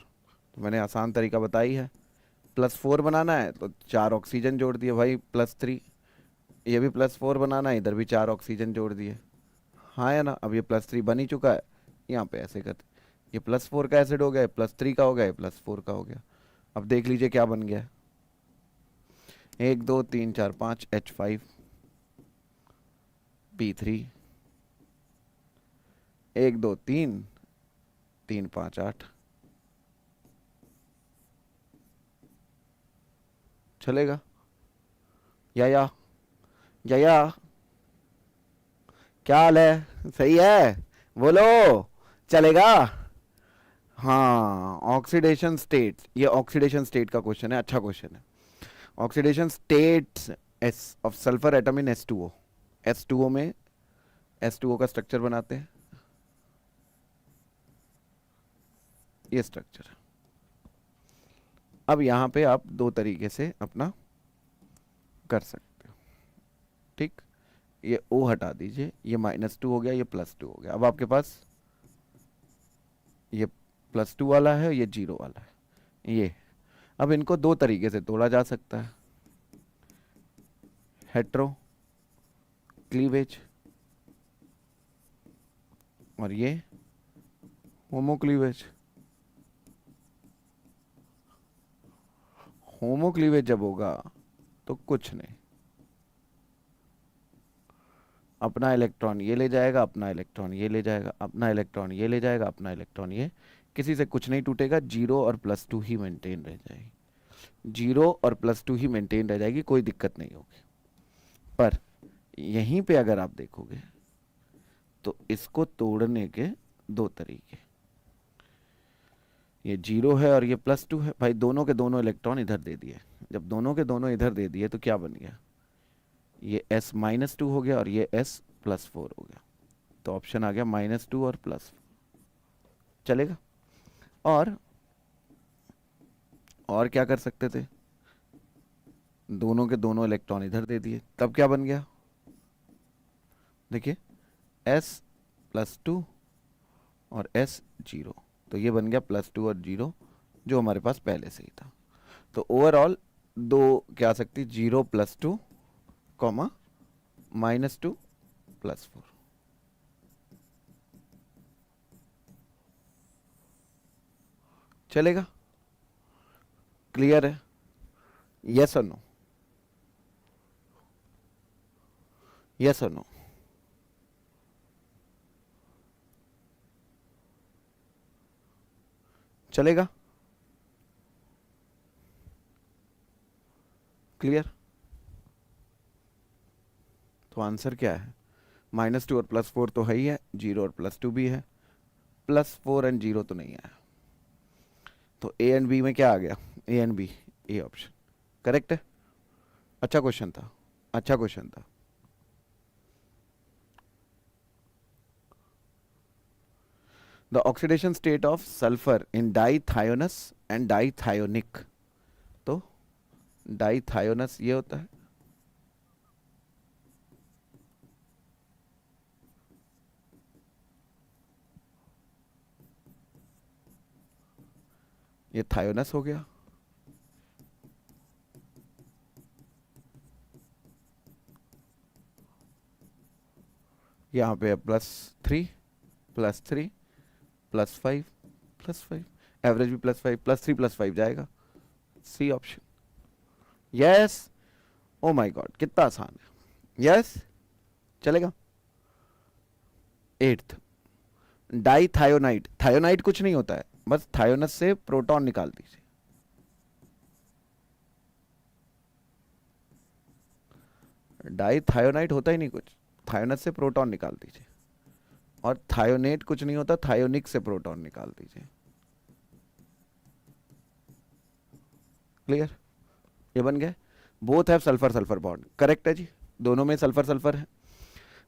तो मैंने आसान तरीका बताई है. +4 बनाना है तो 4 ऑक्सीजन जोड़ दिए भाई. +3, ये भी +4 बनाना है, इधर भी 4 ऑक्सीजन जोड़ दिए. हाँ या ना? अब ये +3 बन ही चुका है, यहाँ पे ऐसे करते. ये +4 का एसिड हो गया, +3 का हो गया, +4 का हो गया. अब देख लीजिए क्या बन गया. 1 2 3 4 5 H5 P3. 1 2 3 3 5 8. चलेगा? या क्या हाल है? सही है? बोलो. चलेगा? हाँ, ऑक्सीडेशन स्टेट. ये ऑक्सीडेशन स्टेट का क्वेश्चन है. अच्छा क्वेश्चन है. Oxidation states S of sulphur atom in H2O. H2O में H2O का स्ट्रक्चर बनाते हैं. ये स्ट्रक्चर. अब यहाँ पे आप दो तरीके से अपना कर सकते हो. ठीक, ये O हटा दीजिए, ये -2 हो गया, ये +2 हो गया. अब आपके पास ये +2 वाला है, ये 0 वाला है. ये अब इनको दो तरीके से तोड़ा जा सकता है. हेट्रो क्लीवेज और ये होमो क्लीवेज. होमो क्लीवेज जब होगा तो कुछ नहीं, अपना इलेक्ट्रॉन ये ले जाएगा, अपना इलेक्ट्रॉन ये ले जाएगा, अपना इलेक्ट्रॉन ये ले जाएगा, अपना इलेक्ट्रॉन ये. किसी से कुछ नहीं टूटेगा. 0 और +2 ही मेंटेन रह जाएगी. 0 और +2 ही मेंटेन रह जाएगी, कोई दिक्कत नहीं होगी. पर यहीं पे अगर आप देखोगे तो इसको तोड़ने के दो तरीके. ये 0 है और ये +2 है. भाई दोनों के दोनों इलेक्ट्रॉन इधर दे दिए. जब दोनों के दोनों इधर दे दिए तो क्या बन गया? ये S-2 हो गया और ये S+4 हो गया. तो ऑप्शन आ गया -2 और +4. चलेगा? और क्या कर सकते थे? दोनों के दोनों इलेक्ट्रॉन इधर दे दिए, तब क्या बन गया? देखिए, S+2 और S0. तो ये बन गया +2 और 0, जो हमारे पास पहले से ही था. तो ओवरऑल दो क्या आ सकती? 0 +2, -2 +4. चलेगा? क्लियर है? यस और नो? यस और नो? चलेगा? क्लियर? तो आंसर क्या है? -2 और +4 तो है ही है, 0 और +2 भी है, +4 एंड 0 तो नहीं आया. तो A एंड B में क्या आ गया? A and B. A option correct है. अच्छा क्वेश्चन था, अच्छा क्वेश्चन था. The oxidation state of sulphur in dithionous and dithionic. तो डाइथायोनस ये होता है, ये थायोनस हो गया. यहाँ पे +3 +3 +5 +5. एवरेज भी +5, +3 +5 जाएगा, C option. Yes, oh my god कितना आसान है। यस, चलेगा। 8th, डाईथायोनाइट। थायोनाइट कुछ नहीं होता है, बस थायोनस से प्रोटॉन निकाल दीजिए। डाईथायोनाइट होता ही नहीं कुछ, थायोनस से प्रोटॉन निकाल दीजिए। और थायोनेट कुछ नहीं होता, थायोनिक से प्रोटॉन निकाल दीजिए। क्लियर, ये बन गए। Both have sulphur sulphur bond, correct है जी, दोनों में सल्फर सल्फर है।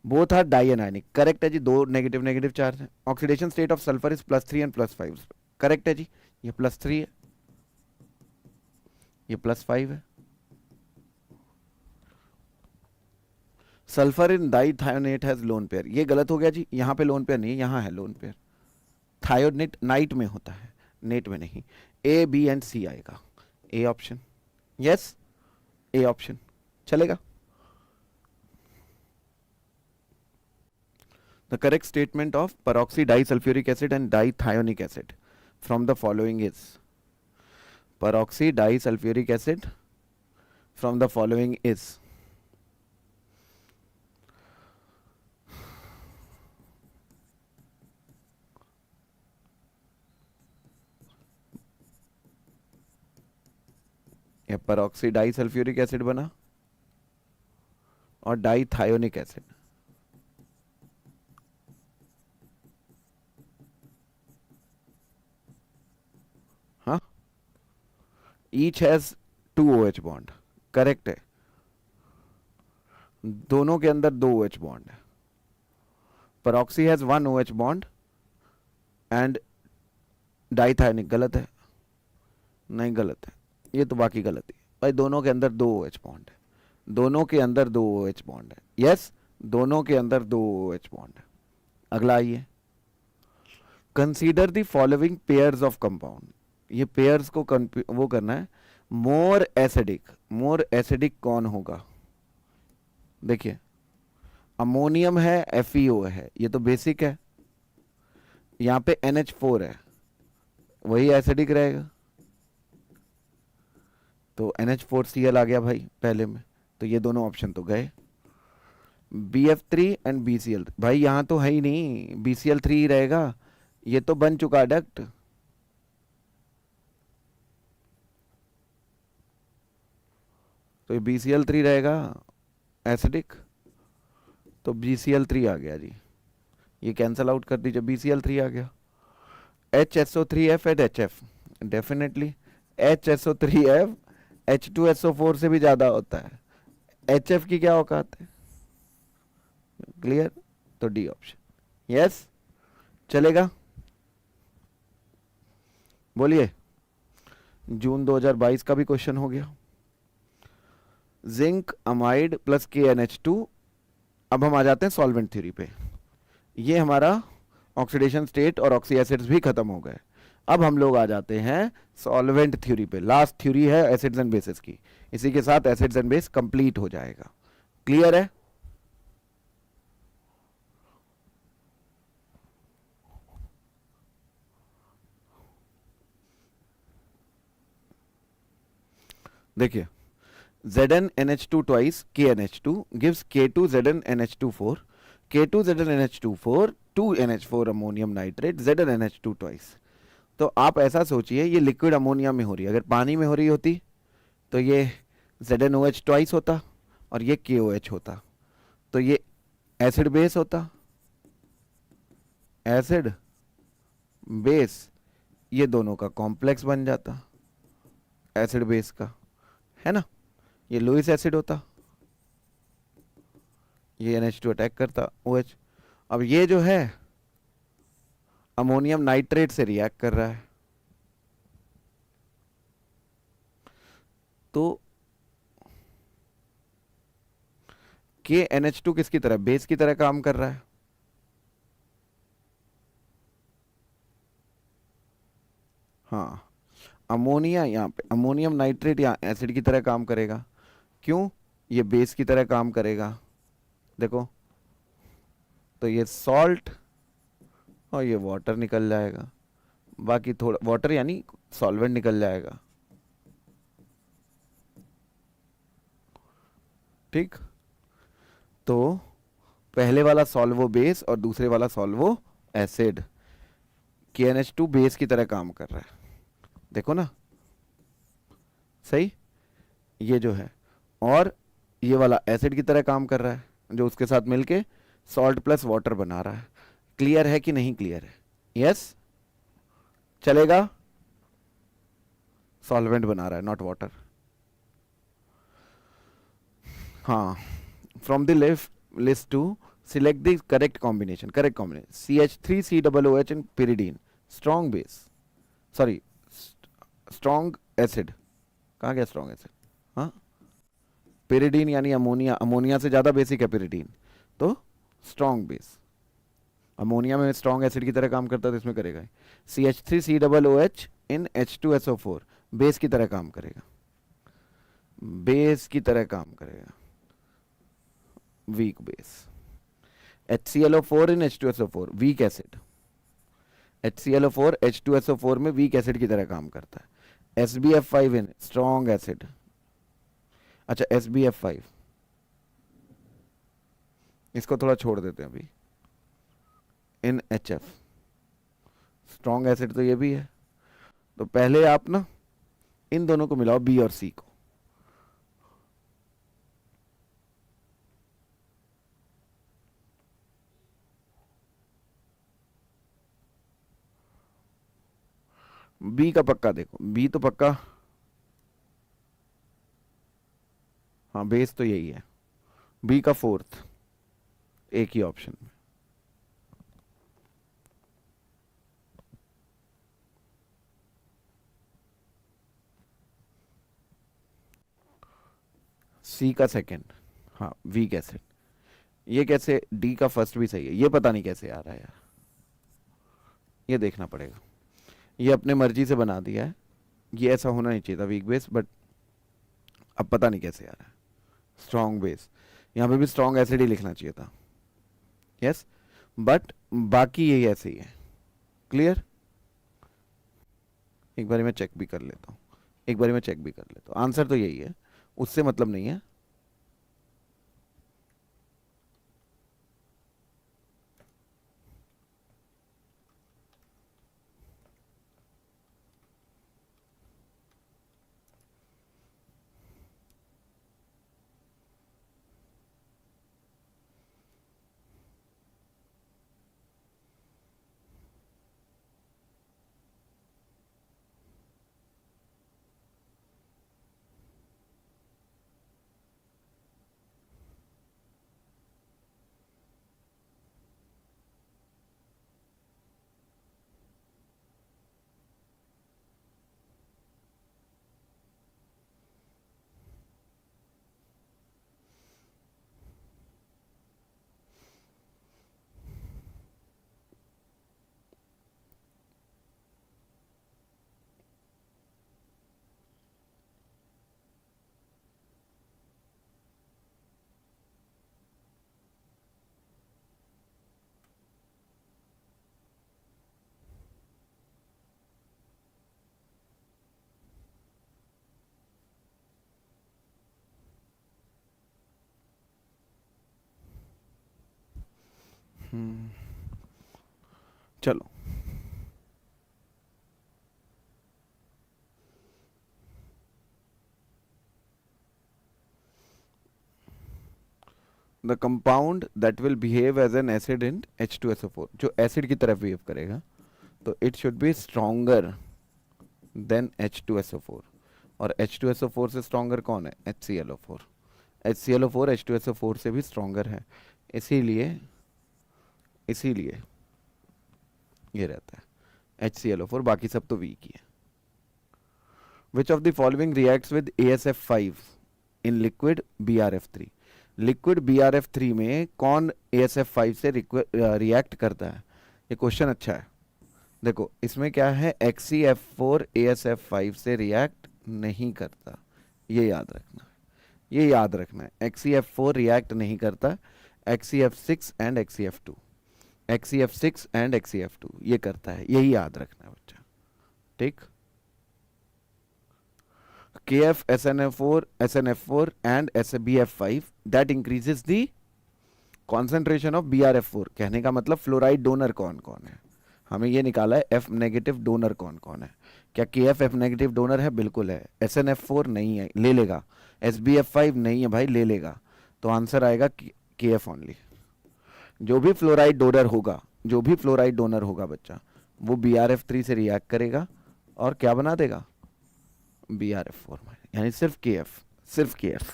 बोथ आर डाइएनाइनिक, करेक्ट है जी, दो नेगेटिव नेगेटिव चार्ज है। Oxidation state of sulphur is +3 and +5, correct है जी, ये +3 है, ये +5 है। Sulphur in dithionate has lone pair, ये गलत हो गया जी, यहाँ पे लोन पेयर नहीं, यहाँ है लोन पेयर। थायोनेट नाइट में होता है, नेट में नहीं। ए बी एंड सी आएगा, A option. Yes, A option चलेगा। The correct statement of peroxy disulfuric acid and dithionic acid from the following is, peroxy disulfuric acid from the following is, या peroxy disulfuric acid बना और dithionic acid। हाँ, each has 2 OH bond, correct है, दोनों के अंदर 2 OH बॉन्ड है। peroxy has 1 OH bond and dithionic, गलत है, नहीं गलत है, ये तो बाकी गलत है भाई, दोनों के अंदर 2 OH बॉन्ड है, दोनों के अंदर 2 OH बॉन्ड है। यस, दोनों के अंदर 2 OH बॉन्ड है। अगला आइए, consider the following pairs of compound, ये पेयर्स को वो करना है। मोर एसिडिक, मोर एसिडिक कौन होगा? देखिए, अमोनियम है, FeO है, ये तो बेसिक है। यहाँ पे NH4 है, वही एसिडिक रहेगा, तो NH4Cl आ गया भाई पहले में, तो ये दोनों ऑप्शन तो गए। BF3 एंड BCl, भाई यहाँ तो है ही नहीं, BCl3 ही रहेगा, ये तो बन चुका डक्ट। तो ये BCl3 रहेगा एसिडिक, तो BCl3 आ गया जी, ये कैंसल आउट कर दीजिए, BCl3 आ गया। HSO3F eight HF, definitely HSO3F H2SO4 से भी ज्यादा होता है, HF की क्या औकात है? क्लियर, तो डी ऑप्शन। यस, चलेगा। बोलिए, जून 2022 का भी क्वेश्चन हो गया। Zinc amide plus KNH2। अब हम आ जाते हैं सॉल्वेंट थ्योरी पे। ये हमारा ऑक्सीडेशन स्टेट और ऑक्सी एसिड्स भी खत्म हो गए। अब हम लोग आ जाते हैं सॉल्वेंट थ्योरी पे, लास्ट थ्योरी है एसिड्स एंड बेसिस की, इसी के साथ एसिड्स एंड बेस कंप्लीट हो जाएगा। क्लियर है? देखिए, ZnNH2 twice KNH2 gives K2ZnNH24, K2ZnNH24 2NH4 ammonium nitrate ZnNH2 twice। तो आप ऐसा सोचिए, ये लिक्विड अमोनिया में हो रही है, अगर पानी में हो रही होती तो ये ZnOH twice होता और ये KOH होता, तो ये एसिड बेस होता, एसिड बेस, ये दोनों का कॉम्प्लेक्स बन जाता एसिड बेस का, है ना। ये लुईस एसिड होता, ये NH2 अटैक करता OH। अब ये जो है अमोनियम नाइट्रेट से रिएक्ट कर रहा है, तो KNH2 किसकी तरह? बेस की तरह काम कर रहा है। हाँ, अमोनिया यहाँ पे, अमोनियम नाइट्रेट यहाँ एसिड की तरह काम करेगा, क्यों? ये बेस की तरह काम करेगा, देखो, तो ये सॉल्ट और ये वाटर निकल जाएगा, बाकी थोड़ा वाटर यानी सॉल्वेंट निकल जाएगा, ठीक। तो पहले वाला सॉल्वो बेस और दूसरे वाला सॉल्वो एसिड, KNH2 बेस की तरह काम कर रहा है, देखो ना, सही, ये जो है, और ये वाला एसिड की तरह काम कर रहा है, जो उसके साथ मिलके सॉल्ट प्लस वाटर बना रहा है। क्लियर है कि नहीं क्लियर है? यस, चलेगा, सॉल्वेंट बना रहा है, नॉट वाटर। हाँ, from the left list to select the correct combination, CH3COOH in pyridine, strong base, sorry, strong acid, कहाँ गया strong acid? हाँ, pyridine यानी अमोनिया, अमोनिया से ज़्यादा बेसिक है pyridine, तो strong base, अमोनिया में strong acid की तरह काम करता है तो इसमें करेगा CH3COOH in H2SO4, बेस की तरह काम करेगा, बेस की तरह काम करेगा, weak base. HClO4 in H2SO4, weak acid, HClO4 H2SO4 में वीक एसिड की तरह काम करता है। SbF5 in स्ट्रॉन्ग एसिड, अच्छा SbF5 इसको थोड़ा छोड़ देते हैं अभी, इन HF, स्ट्रॉन्ग एसिड तो ये भी है। तो पहले आप ना इन दोनों को मिलाओ, बी और सी को, बी का पक्का देखो, बी तो पक्का, हाँ बेस तो यही है, बी का फोर्थ एक ही ऑप्शन में, सी का सेकंड, हाँ वीक एसिड। ये कैसे, डी का फर्स्ट भी सही है, ये पता नहीं कैसे आ रहा है यार, ये देखना पड़ेगा, ये अपने मर्जी से बना दिया है, ये ऐसा होना नहीं चाहिए था वीक बेस, बट अब पता नहीं कैसे आ रहा है स्ट्रॉन्ग बेस, यहाँ पे भी स्ट्रॉन्ग एसिड ही लिखना चाहिए था, यस, बट बाकी यही ऐसे ही है। क्लियर, एक बार मैं चेक भी कर लेता हूँ, एक बार मैं चेक भी कर लेता हूँ, आंसर तो यही है, उससे मतलब नहीं है। चलो, the compound that will behave as an acid in H2SO4, जो एसिड की तरह बिहेव करेगा, तो it should be stronger than H2SO4, और H2SO4 से स्ट्रॉन्गर कौन है? HClO4, HClO4 H2SO4 से भी स्ट्रॉन्गर है, इसीलिए इसीलिए ये रहता है HClO4, बाकी सब तो वीक ही है। Which of the following reacts with ASF5 in liquid BRF3, liquid BRF3 में कौन ASF5 से रिएक्ट करता है? ये क्वेश्चन अच्छा है, देखो इसमें क्या है, XeF4 ASF5 से रिएक्ट नहीं करता, ये याद रखना, ये याद रखना है, XeF4 रिएक्ट नहीं करता, XeF6 and XeF2, XeF6 and XeF2 ये करता है, यही याद रखना है बच्चा। ठीक, KF SNF4 SNF4 and SBF5 that increases the concentration of BRF4। कहने का मतलब फ्लोराइड डोनर कौन कौन है, हमें ये निकाला है F नेगेटिव डोनर कौन कौन है। क्या KF F नेगेटिव डोनर है? बिल्कुल है। SNF4 नहीं है, ले लेगा। SBF5 नहीं है भाई, ले लेगा। तो आंसर आएगा KF ओनली। जो भी फ्लोराइड डोनर होगा, जो भी फ्लोराइड डोनर होगा बच्चा, वो BRF3 से रिएक्ट करेगा और क्या बना देगा? BRF4, यानी सिर्फ KF, सिर्फ KF।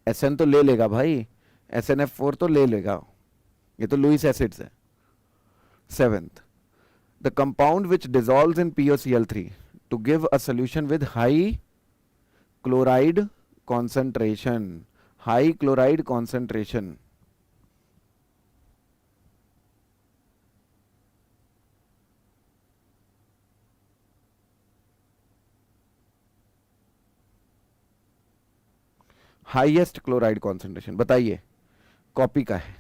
SN तो ले लेगा भाई, SNF4 तो ले लेगा, ये तो लुईस एसिड्स है। 7th, the compound which dissolves in POCl3 to give a solution with high chloride concentration, high chloride concentration। Highest chloride concentration बताइए, कॉपी का है,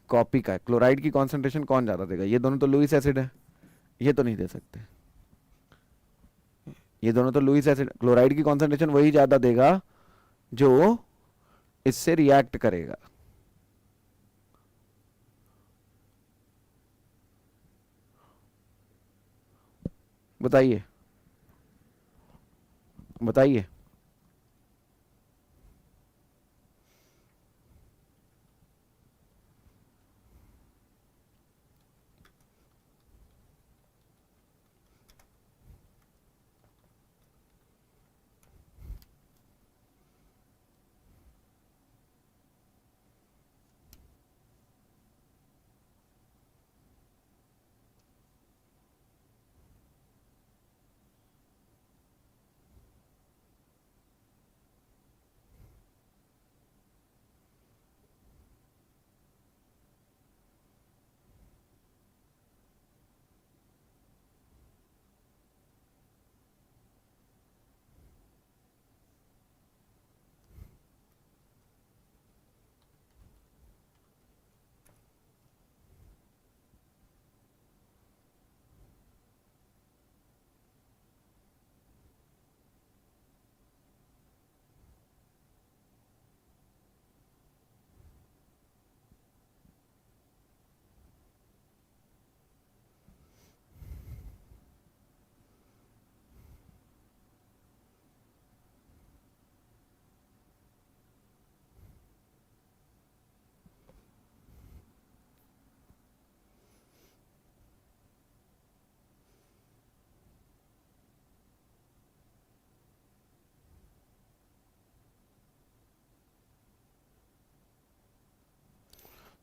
कॉपी का है। क्लोराइड की कॉन्सेंट्रेशन कौन ज्यादा देगा? ये दोनों तो लुईस एसिड है, ये तो नहीं दे सकते। ये दोनों तो लुईस एसिड, क्लोराइड की कॉन्सेंट्रेशन वही ज्यादा देगा जो इससे रिएक्ट करेगा। बताइए, बताइए।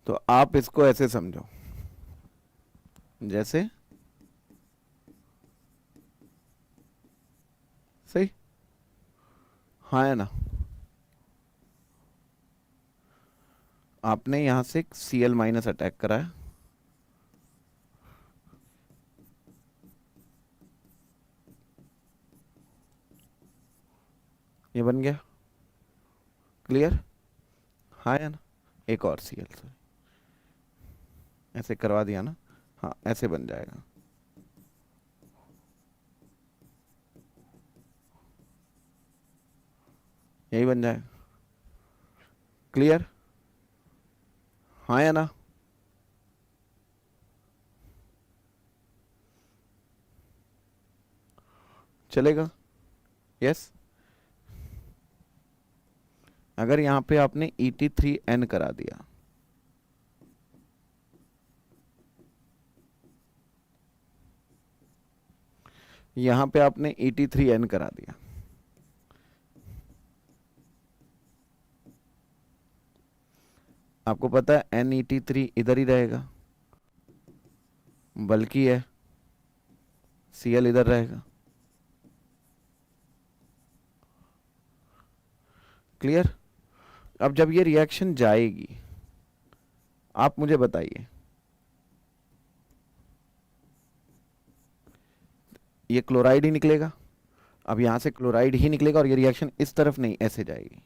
तो आप इसको ऐसे समझो, जैसे सही, हाँ है ना। आपने यहां से Cl माइनस अटैक कराया, ये बन गया, क्लियर, हाँ है ना। एक और Cl से ऐसे करवा दिया ना, हाँ ऐसे बन जाएगा। यही बन जाएगा, क्लियर, हाँ या ना। चलेगा, यस। अगर यहां पे आपने Et3n करा दिया, यहां पे आपने Et3n करा दिया, आपको पता है NET3 इधर ही रहेगा, बल्कि है Cl इधर रहेगा, क्लियर। अब जब ये रिएक्शन जाएगी, आप मुझे बताइए, ये क्लोराइड ही निकलेगा। अब यहां से क्लोराइड ही निकलेगा और ये रिएक्शन इस तरफ नहीं, ऐसे जाएगी।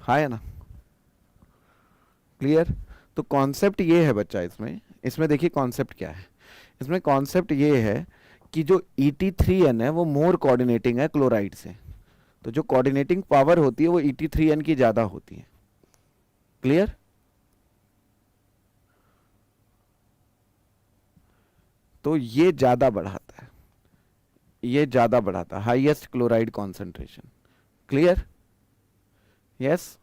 हाँ है ना, क्लियर। तो कॉन्सेप्ट ये है बच्चा, इसमें इसमें देखिए कॉन्सेप्ट क्या है। इसमें कॉन्सेप्ट ये है कि जो Et3n है वो मोर कोऑर्डिनेटिंग है क्लोराइड से, तो जो कोऑर्डिनेटिंग पावर होती है वो Et3n की ज्यादा होती है। क्लियर? तो ये ज्यादा बढ़ाता है, ये ज्यादा बढ़ाता है, highest chloride concentration. Clear? Yes.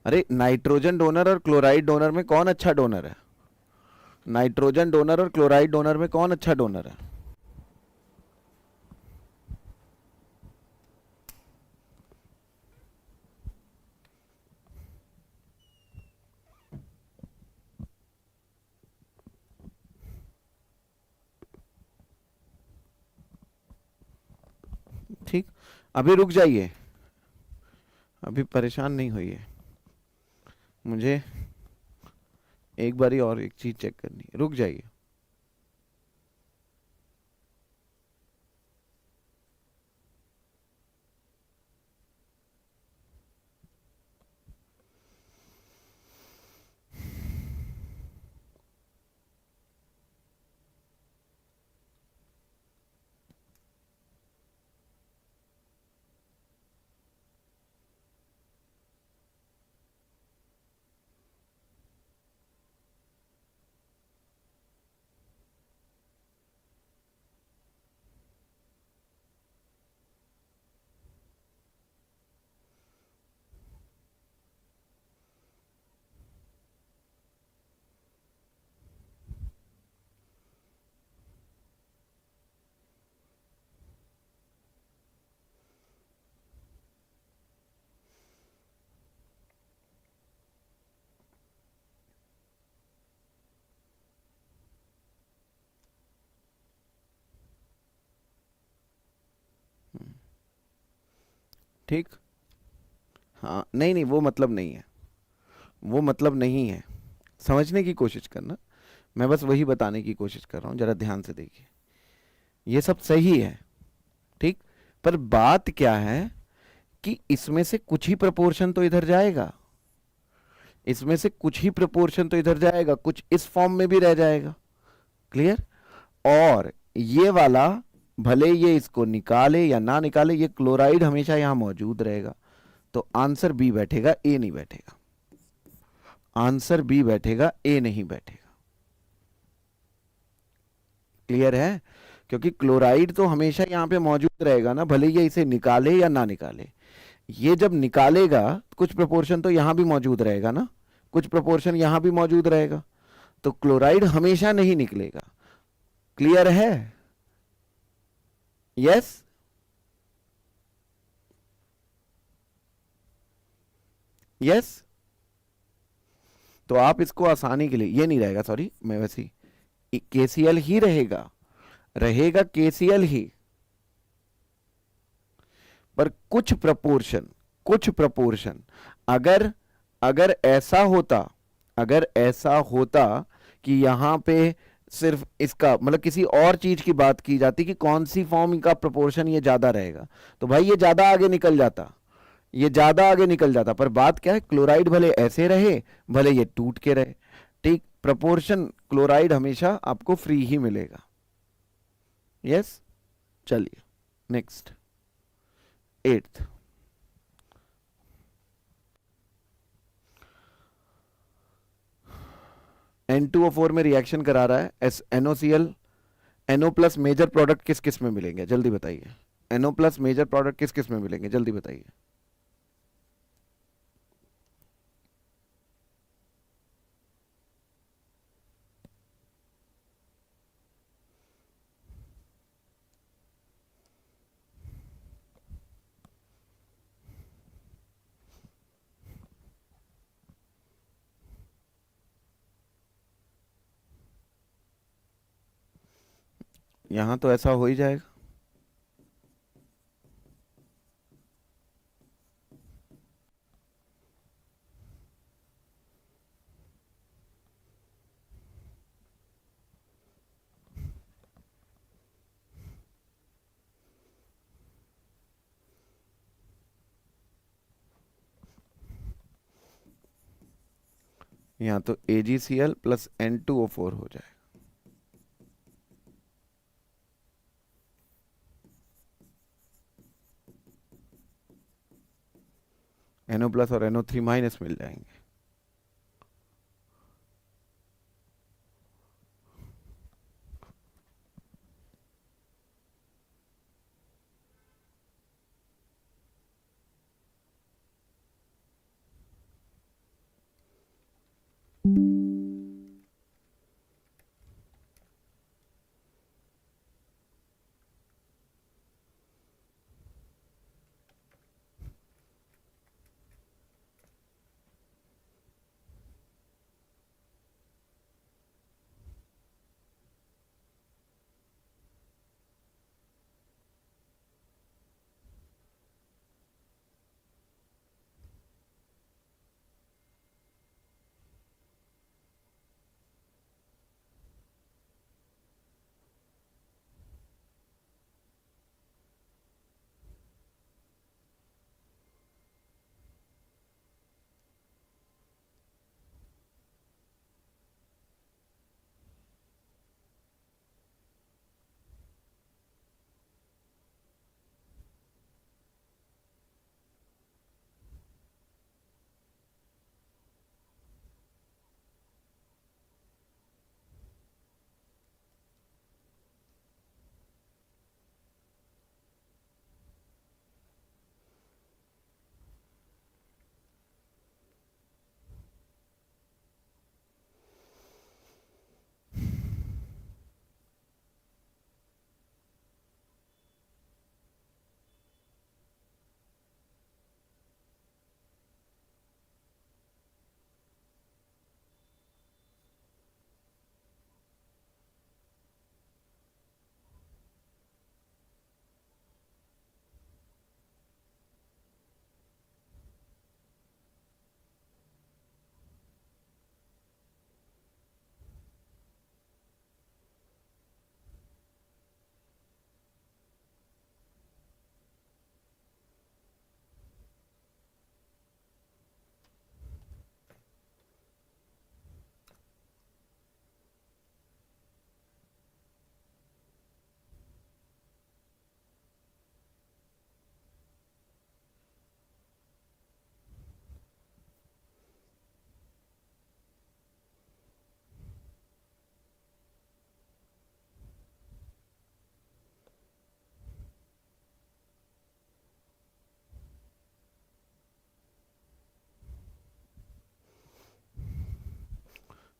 अरे नाइट्रोजन डोनर और क्लोराइड डोनर में कौन अच्छा डोनर है? नाइट्रोजन डोनर और क्लोराइड डोनर में कौन अच्छा डोनर है? ठीक, अभी रुक जाइए, अभी परेशान नहीं होइए, मुझे एक बारी और एक चीज चेक करनी है, रुक जाइए। ठीक, हाँ नहीं नहीं वो मतलब नहीं है, वो मतलब नहीं है, समझने की कोशिश करना, मैं बस वही बताने की कोशिश कर रहा हूँ, जरा ध्यान से देखिए। ये सब सही है, ठीक, पर बात क्या है कि इसमें से कुछ ही प्रपोर्शन तो इधर जाएगा, इसमें से कुछ ही प्रपोर्शन तो इधर जाएगा, कुछ इस फॉर्म में भी रह जाएगा। क्लियर? और ये वाला भले ये इसको निकाले या ना निकाले, ये क्लोराइड हमेशा यहां मौजूद रहेगा। तो आंसर बी बैठेगा, ए नहीं बैठेगा। आंसर बी बैठेगा, ए नहीं बैठेगा। क्लियर है? क्योंकि क्लोराइड तो हमेशा यहां पे मौजूद रहेगा ना, भले ये इसे निकाले या ना निकाले। ये जब निकालेगा कुछ प्रोपोर्शन तो यहां भी मौजूद रहेगा ना, कुछ प्रोपोर्शन यहां भी मौजूद रहेगा, तो क्लोराइड हमेशा नहीं निकलेगा। क्लियर है? यस? यस? तो आप इसको आसानी के लिए, ये नहीं रहेगा, सॉरी मैं वैसे केसीएल ही रहेगा, रहेगा केसीएल ही, पर कुछ प्रपोर्शन, कुछ प्रपोर्शन, अगर अगर ऐसा होता, अगर ऐसा होता कि यहां पे सिर्फ इसका मतलब किसी और चीज की बात की जाती कि कौन सी फॉर्म का प्रोपोर्शन ये ज्यादा रहेगा, तो भाई ये ज्यादा आगे निकल जाता, ये ज्यादा आगे निकल जाता। पर बात क्या है, क्लोराइड भले ऐसे रहे, भले ये टूट के रहे, ठीक, प्रोपोर्शन क्लोराइड हमेशा आपको फ्री ही मिलेगा। यस? चलिए नेक्स्ट, एट्थ। N2O4 में रिएक्शन करा रहा है, as NOCl, NO plus major product किस किस में मिलेंगे जल्दी बताइए। NO प्लस मेजर प्रोडक्ट किस किस में मिलेंगे जल्दी बताइए। यहां तो ऐसा हो ही जाएगा। यहाँ तो AgCl प्लस N2O4 हो जाए। NO प्लस और NO3 माइनस मिल जाएंगे।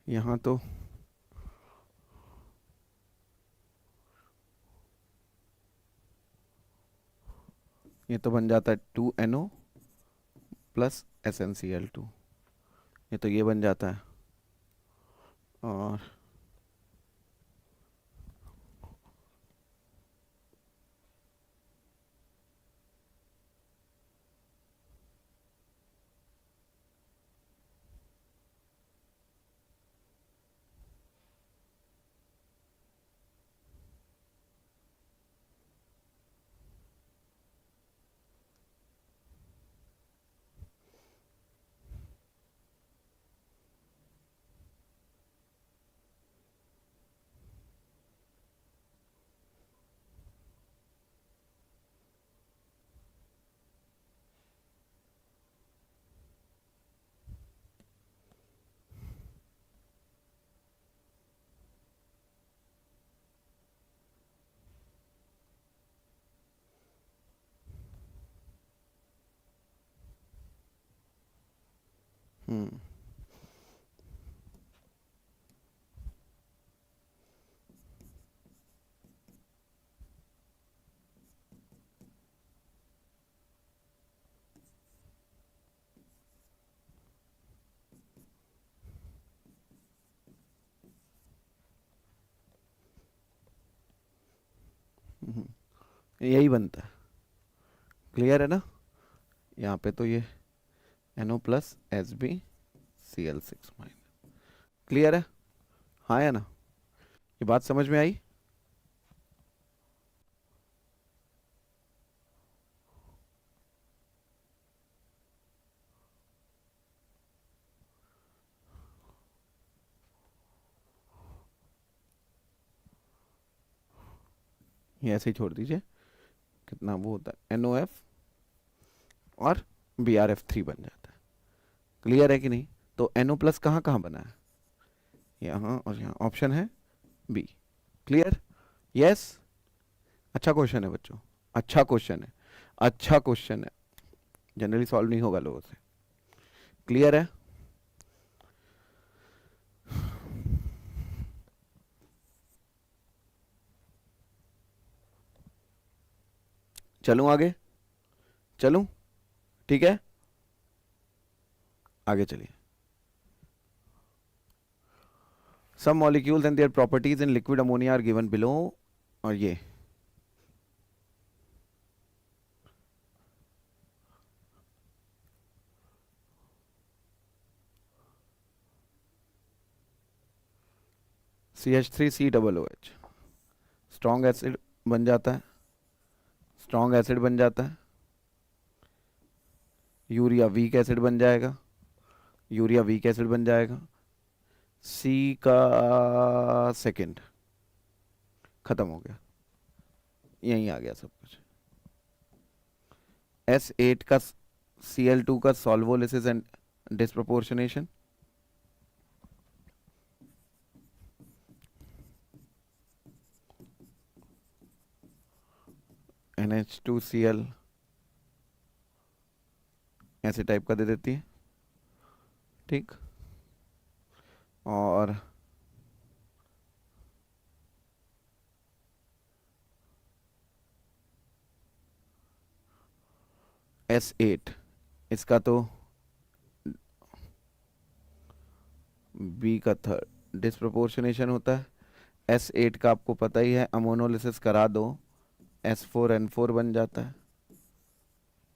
यहाँ तो ये तो बन जाता है 2NO प्लस SnCl2। ये तो ये बन जाता है। और हम्म यही बनता है। क्लियर है ना? यहाँ पे तो ये NO प्लस SbCl6-। क्लियर है? हाँ या ना? ये बात समझ में आई? ये ऐसे ही छोड़ दीजिए, कितना वो होता है NOF और BRF3 बन जाता है। क्लियर है कि नहीं? तो NO प्लस कहाँ कहाँ बना है, यहाँ और यहाँ, ऑप्शन है बी। क्लियर? यस। अच्छा क्वेश्चन है बच्चों, अच्छा क्वेश्चन है, अच्छा क्वेश्चन है, जनरली सॉल्व नहीं होगा लोगों से। क्लियर है? चलूं आगे? चलूं? ठीक है, आगे चलिए। Some molecules and their properties in liquid ammonia are given below, और ये CH3COOH स्ट्रॉन्ग एसिड बन जाता है, स्ट्रॉन्ग एसिड बन जाता है, यूरिया वीक एसिड बन जाएगा, यूरिया वीक एसिड बन जाएगा, C का सेकंड खत्म हो गया, यहीं आ गया सब कुछ। S8 का Cl2 का सॉल्वोलिसिस एंड डिस्प्रोपोर्शनेशन, NH2Cl ऐसे टाइप का दे देती है, ठीक। और S8 इसका तो बी का थर्ड डिस्प्रोपोर्शनेशन होता है। S8 का आपको पता ही है, अमोनोलिसिस करा दो S4N4 बन जाता है,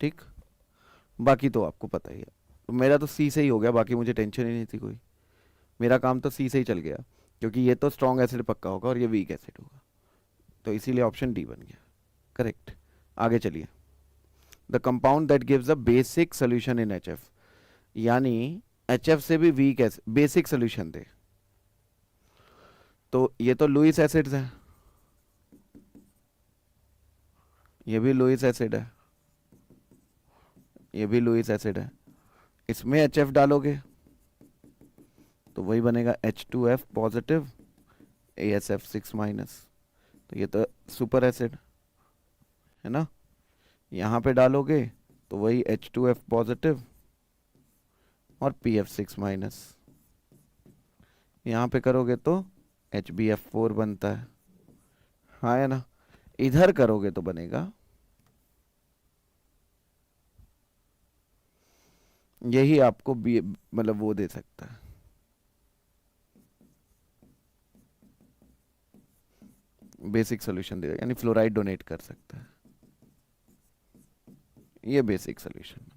ठीक। बाकी तो आपको पता ही है, तो मेरा तो C से ही हो गया, बाकी मुझे टेंशन ही नहीं थी कोई, मेरा काम तो C से ही चल गया, क्योंकि ये तो स्ट्रॉन्ग एसिड पक्का होगा और ये वीक एसिड होगा, तो इसीलिए ऑप्शन डी बन गया करेक्ट। आगे चलिए। The compound that gives a basic solution in HF, यानी HF से भी वीक एसिड बेसिक सोल्यूशन दे, तो ये तो लुईस एसिड्स है, ये भी लुईस एसिड है, ये भी लुईस एसिड है, इसमें HF डालोगे तो वही बनेगा H2F पॉजिटिव ASF6 माइनस, तो ये तो सुपर एसिड है ना। यहाँ पे डालोगे तो वही H2F पॉजिटिव और PF6 माइनस, यहाँ पे करोगे तो HBF4 बनता है, हाँ है ना। इधर करोगे तो बनेगा यही, आपको मतलब वो दे सकता है, बेसिक सॉल्यूशन देगा, यानी फ्लोराइड डोनेट कर सकता है, ये बेसिक सॉल्यूशन।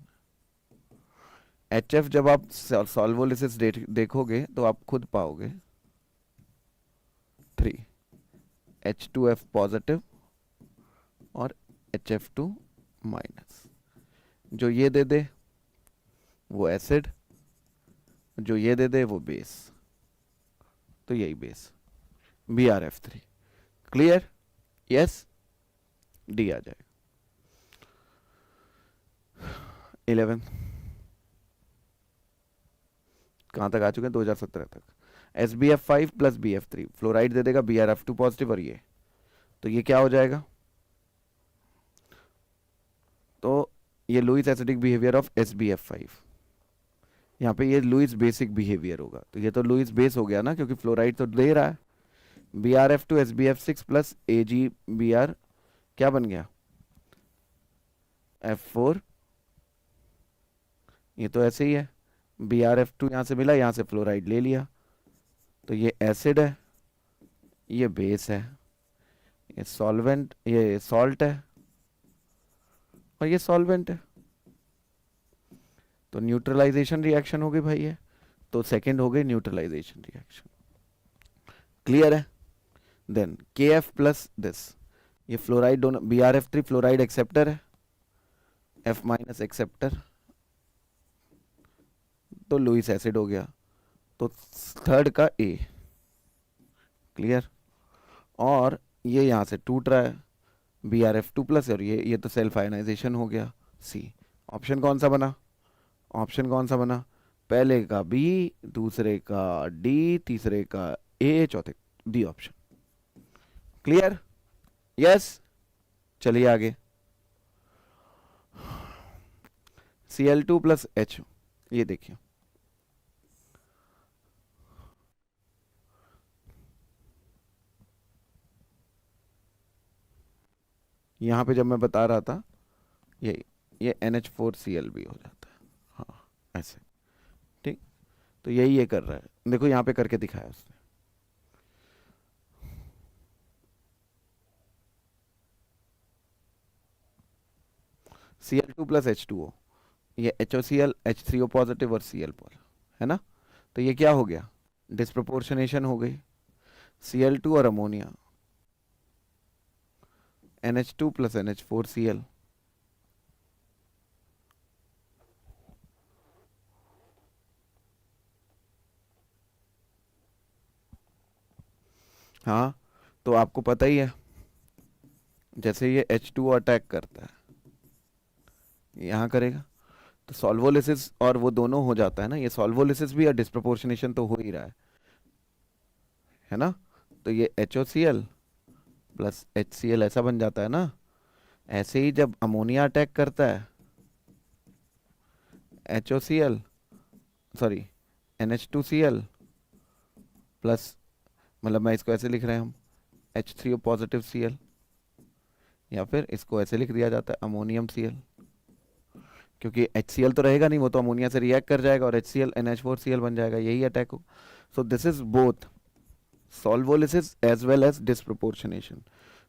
HF जब आप सॉल्वोलिसिस देखोगे तो आप खुद पाओगे 3 H2F पॉजिटिव और HF2 माइनस, जो ये दे दे वो एसिड, जो ये दे दे वो बेस, तो यही base BRF3। Clear? Yes, D आ जाएगा। 11 कहाँ तक आ चुके हैं? 2017 तक। SBF5 प्लस BF3 फ्लोराइड दे देगा BRF2 पॉजिटिव, और ये तो ये क्या हो जाएगा, तो ये Lewis acidic behaviour of SBF5, यहाँ पे ये लुईस बेसिक बिहेवियर होगा, तो ये तो लुईस बेस हो गया ना, क्योंकि फ्लोराइड तो दे रहा है। BRF2 SBF6 प्लस AgBr क्या बन गया, F4, ये तो ऐसे ही है, BRF2 यहाँ से मिला, यहाँ से फ्लोराइड ले लिया, तो ये एसिड है, ये बेस है, ये सॉल्वेंट, ये सॉल्ट है, और ये सॉल्वेंट है, तो न्यूट्रलाइजेशन रिएक्शन हो गई भाई है, तो सेकंड हो गई न्यूट्रलाइजेशन रिएक्शन। क्लियर है? देन KF प्लस दिस, ये फ्लोराइड दोनों, BRF3 फ्लोराइड एक्सेप्टर है, F माइनस एक्सेप्टर, तो लुईस एसिड हो गया, तो थर्ड का A। क्लियर? और ये यहां से टूट रहा है, Br2 प्लस, और ये तो सेल्फ आयनाइजेशन हो गया, सी। ऑप्शन कौन सा बना? ऑप्शन कौन सा बना? पहले का बी, दूसरे का डी, तीसरे का ए, चौथे डी ऑप्शन। क्लियर? यस। चलिए आगे। Cl2 प्लस H, ये देखिए, यहाँ पे जब मैं बता रहा था ये NH4Cl भी हो जाता है, हाँ ऐसे, ठीक। तो यही ये कर रहा है, देखो यहाँ पे करके दिखाया उसने। Cl2 प्लस H2O, ये HOCl, H3O पॉजिटिव और Cl पॉजिटिव, है ना? तो ये क्या हो गया? डिस्प्रोपोर्शनेशन हो गई। Cl2 और अमोनिया, NH2 प्लस NH4Cl, हाँ। तो आपको पता ही है, जैसे ये H2O अटैक करता है, यहाँ करेगा, तो सॉल्वोलिसिस और वो दोनों हो जाता है ना, ये सॉल्वोलिसिस भी और डिस्प्रोपोर्शनेशन तो हो ही रहा है ना? तो ये HOCl प्लस HCl ऐसा बन जाता है ना। ऐसे ही जब अमोनिया अटैक करता है, HOCl, सॉरी NH2Cl प्लस, मतलब मैं इसको ऐसे लिख रहे हैं हम, H3O पॉजिटिव Cl, या फिर इसको ऐसे लिख दिया जाता है अमोनियम Cl, क्योंकि HCl तो रहेगा नहीं, वो तो अमोनिया से रिएक्ट कर जाएगा और HCl NH4Cl बन जाएगा, यही अटैक हो। So this is both solvolysis as well as disproportionation.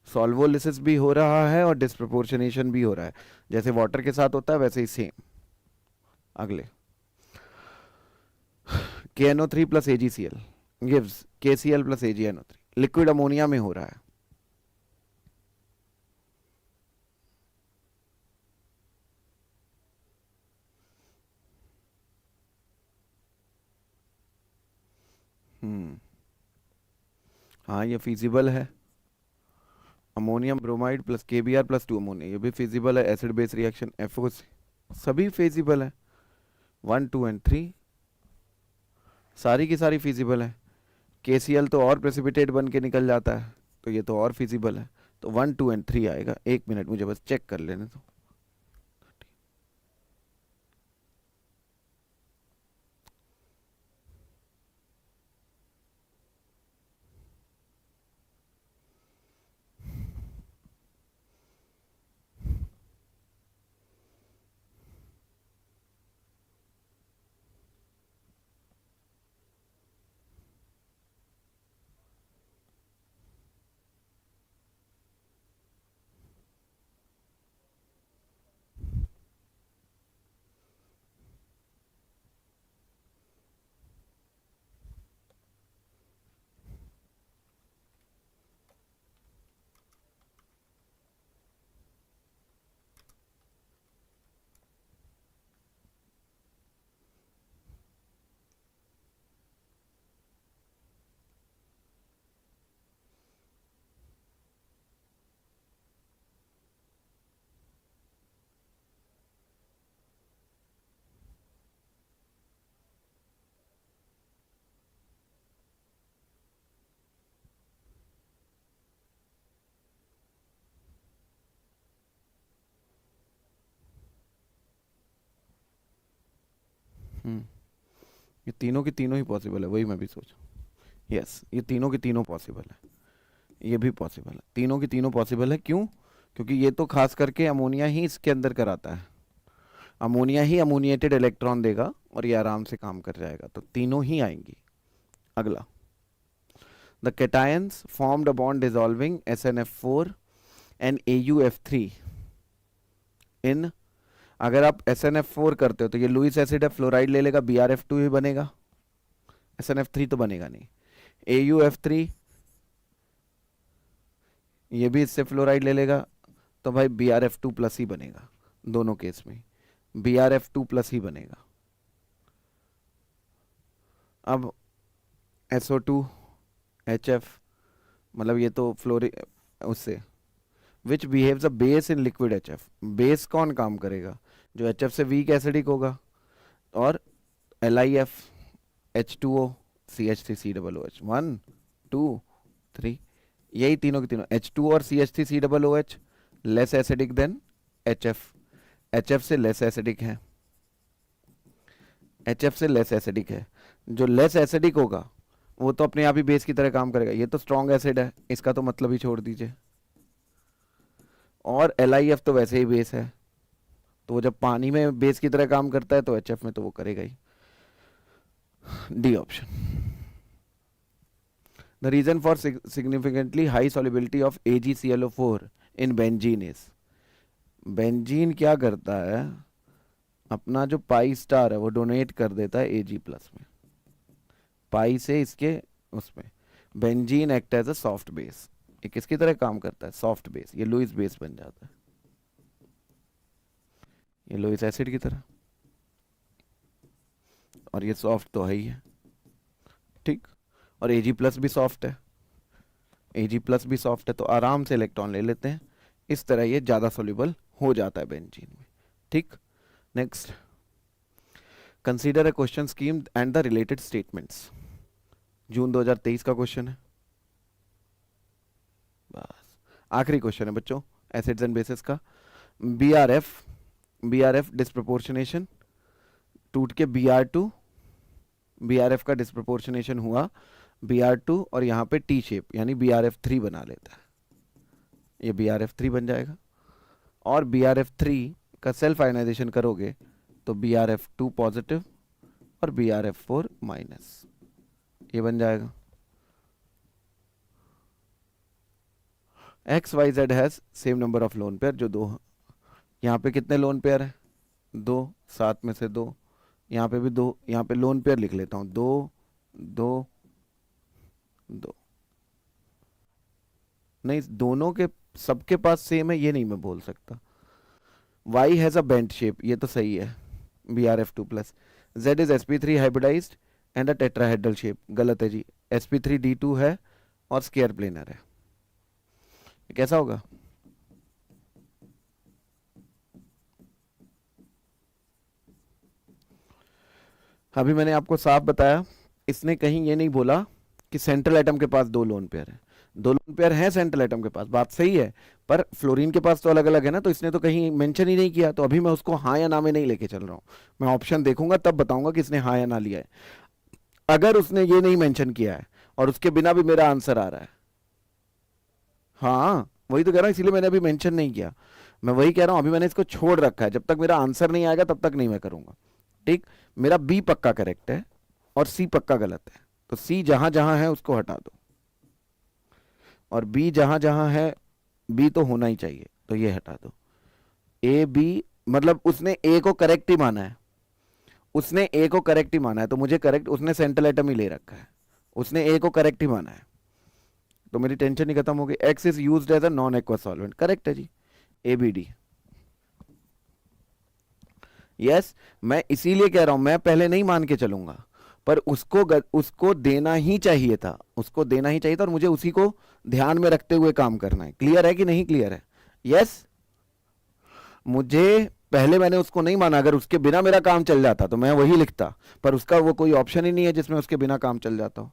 Solvolysis भी हो रहा है और डिस्प्रोपोर्शनेशन भी हो रहा है, जैसे वाटर के साथ होता है वैसे ही सेम। अगले, KNO3 plus AgCl gives KCl plus AgNO3, liquid ammonia में हो रहा है। हाँ ये फिजिबल है। Ammonium bromide plus KBr plus 2 ammonia, ये भी फिजिबल है। एसिड बेस रिएक्शन FOC, सभी फिजिबल है। 1 2 एंड 3 सारी की सारी फिजिबल है। KCl तो और प्रेसिपिटेट बन के निकल जाता है, तो ये तो और फिजिबल है। तो 1 2 एंड 3 आएगा। एक मिनट मुझे बस चेक कर लेने दो। ये तीनों की तीनों ही पॉसिबल है, वही मैं भी सोचा। यस, ये तीनों की तीनों पॉसिबल है, ये भी पॉसिबल है। तीनों की तीनों पॉसिबल है, क्यों? क्योंकि ये तो खास करके अमोनिया ही इसके अंदर कराता है। अमोनिया ही अमोनिएटेड इलेक्ट्रॉन देगा और ये आराम से काम कर जाएगा, तो तीनों ही आएंगी। अगला, the cations formed a bond dissolving SnF4 and AuF3 इन, अगर आप SnF4 करते हो तो ये लुईस एसिड है, फ्लोराइड ले लेगा, Brf2 ही बनेगा, SnF3 तो बनेगा नहीं। AuF3, ये भी इससे फ्लोराइड ले लेगा, तो भाई Brf2 प्लस ही बनेगा, दोनों केस में Brf2 प्लस ही बनेगा। अब SO2 HF, मतलब ये तो फ्लोरि उससे which behaves a base in liquid HF। Base कौन काम करेगा? जो HF से वीक एसिडिक होगा। और LiF, H2O, CH3COOH, 1 2 3, यही तीनों के तीनों H2O और CH3COOH less acidic then HF। HF से लेस एसिडिक है, HF से लेस एसिडिक है। जो लेस एसिडिक होगा वो तो अपने आप ही बेस की तरह काम करेगा। ये तो स्ट्रॉन्ग एसिड है, इसका तो मतलब ही छोड़ दीजिए। और LiF तो वैसे ही बेस है, तो वो जब पानी में बेस की तरह काम करता है तो HF में तो वो करेगा ही। D option. The reason for significantly high solubility of AgClO4 in benzene is. Benzene क्या करता है, अपना जो पाई स्टार है वो डोनेट कर देता है Ag प्लस में, पाई से इसके उसमें। Benzene act as a soft base. ये किसकी तरह काम करता है? Soft base. ये लुईस बेस बन जाता है, ये लुईस एसिड की तरह, और ये सॉफ्ट तो है ही है, ठीक। और Ag प्लस भी सॉफ्ट है, Ag प्लस भी सॉफ्ट है, तो आराम से इलेक्ट्रॉन ले लेते हैं। इस तरह ये ज़्यादा सोल्यूबल हो जाता है बेंजीन में, ठीक। Next, consider a question scheme and the related statements. June 2023 का क्वेश्चन है, बस आखिरी क्वेश्चन है बच्चों एसिड्स एंड बेसिस का। BRF डिस्प्रोपोर्शनेशन टूट के BRF का डिस्प्रोपोर्शनेशन हुआ BR2 और यहाँ पे T शेप यानी BRF3 बना लेता है, ये BRF3 बन जाएगा। और BRF3 का सेल्फ आयनाइजेशन करोगे तो BRF2 पॉजिटिव और BRF4 माइनस, ये बन जाएगा। XYZ has same number of lone pair, जो 2। यहाँ पे कितने लोन पेयर है? 2, 7 में से 2। यहाँ पे भी 2, यहाँ पे लोन पेयर लिख लेता हूँ, 2 2 2। नहीं, दोनों के सबके पास सेम है ये नहीं मैं बोल सकता। Y has a bent shape, ये तो सही है, BRF2 plus. Z is sp3 hybridised and a tetrahedral shape, गलत है जी, sp3d2 है और स्क्वायर प्लेनर है। ये कैसा होगा? अभी मैंने आपको साफ बताया, इसने कहीं ये नहीं बोला कि सेंट्रल एटम के पास 2 लोन पेयर है। 2 लोन पेयर है सेंट्रल एटम के पास, बात सही है, पर फ्लोरीन के पास तो अलग अलग है ना, तो इसने तो कहीं मेंशन ही नहीं किया। तो अभी मैं उसको हाँ या ना में नहीं लेके चल रहा हूँ, मैं ऑप्शन देखूंगा तब बताऊंगा कि इसने हाँ या ना लिया है। अगर उसने ये नहीं मेंशन किया है और उसके बिना भी मेरा आंसर आ रहा है, हाँ वही तो कह रहा हूँ, इसीलिए मैंने अभी मेंशन नहीं किया। मैं वही कह रहा हूँ, अभी मैंने इसको छोड़ रखा है, जब तक मेरा आंसर नहीं आएगा तब तक नहीं मैं करूंगा, ठीक। मेरा बी पक्का करेक्ट है और सी पक्का गलत है, तो सी जहां जहां है उसको हटा दो, और बी जहां जहां है, बी तो होना ही चाहिए तो ये हटा दो। ए बी, मतलब उसने ए को करेक्ट ही माना है, उसने ए को करेक्ट ही माना है, तो मुझे करेक्ट, उसने सेंट्रल एटम ही ले रखा है, उसने ए को करेक्ट ही माना है, तो मेरी टेंशन ही खत्म हो गई। X is used as a non aqua solvent, correct है जी, ABD। यस, मैं इसीलिए कह रहा हूं, मैं पहले नहीं मान के चलूंगा, पर उसको देना ही चाहिए था, उसको देना ही चाहिए था, और मुझे उसी को ध्यान में रखते हुए काम करना है। क्लियर है कि नहीं क्लियर है? यस, मुझे पहले मैंने उसको नहीं माना, अगर उसके बिना मेरा काम चल जाता तो मैं वही लिखता, पर उसका वो कोई ऑप्शन ही नहीं है जिसमें उसके बिना काम चल जाता हो।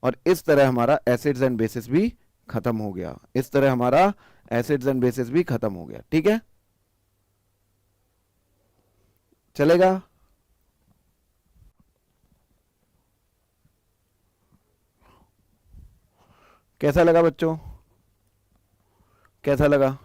और इस तरह हमारा एसिड्स एंड बेसिस भी खत्म हो गया, इस तरह हमारा एसिड्स एंड बेसिस भी खत्म हो गया, ठीक है, चलेगा। कैसा लगा बच्चों, कैसा लगा?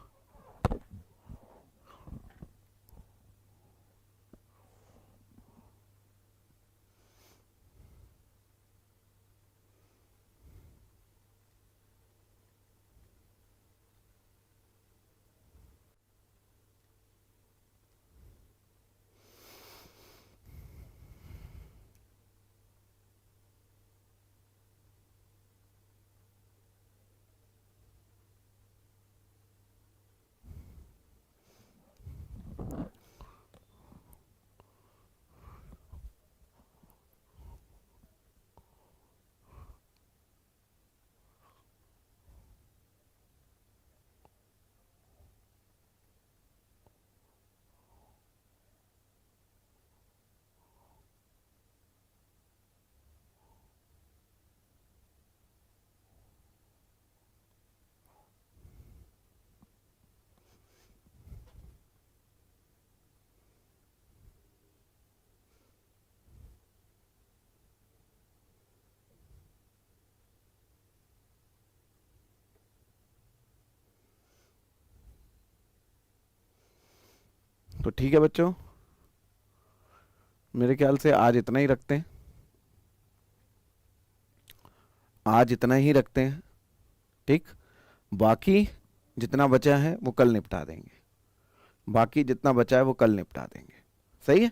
तो ठीक है बच्चों, मेरे ख्याल से आज इतना ही रखते हैं, आज इतना ही रखते हैं। ठीक, बाकी जितना बचा है वो कल निपटा देंगे, बाकी जितना बचा है वो कल निपटा देंगे। सही है।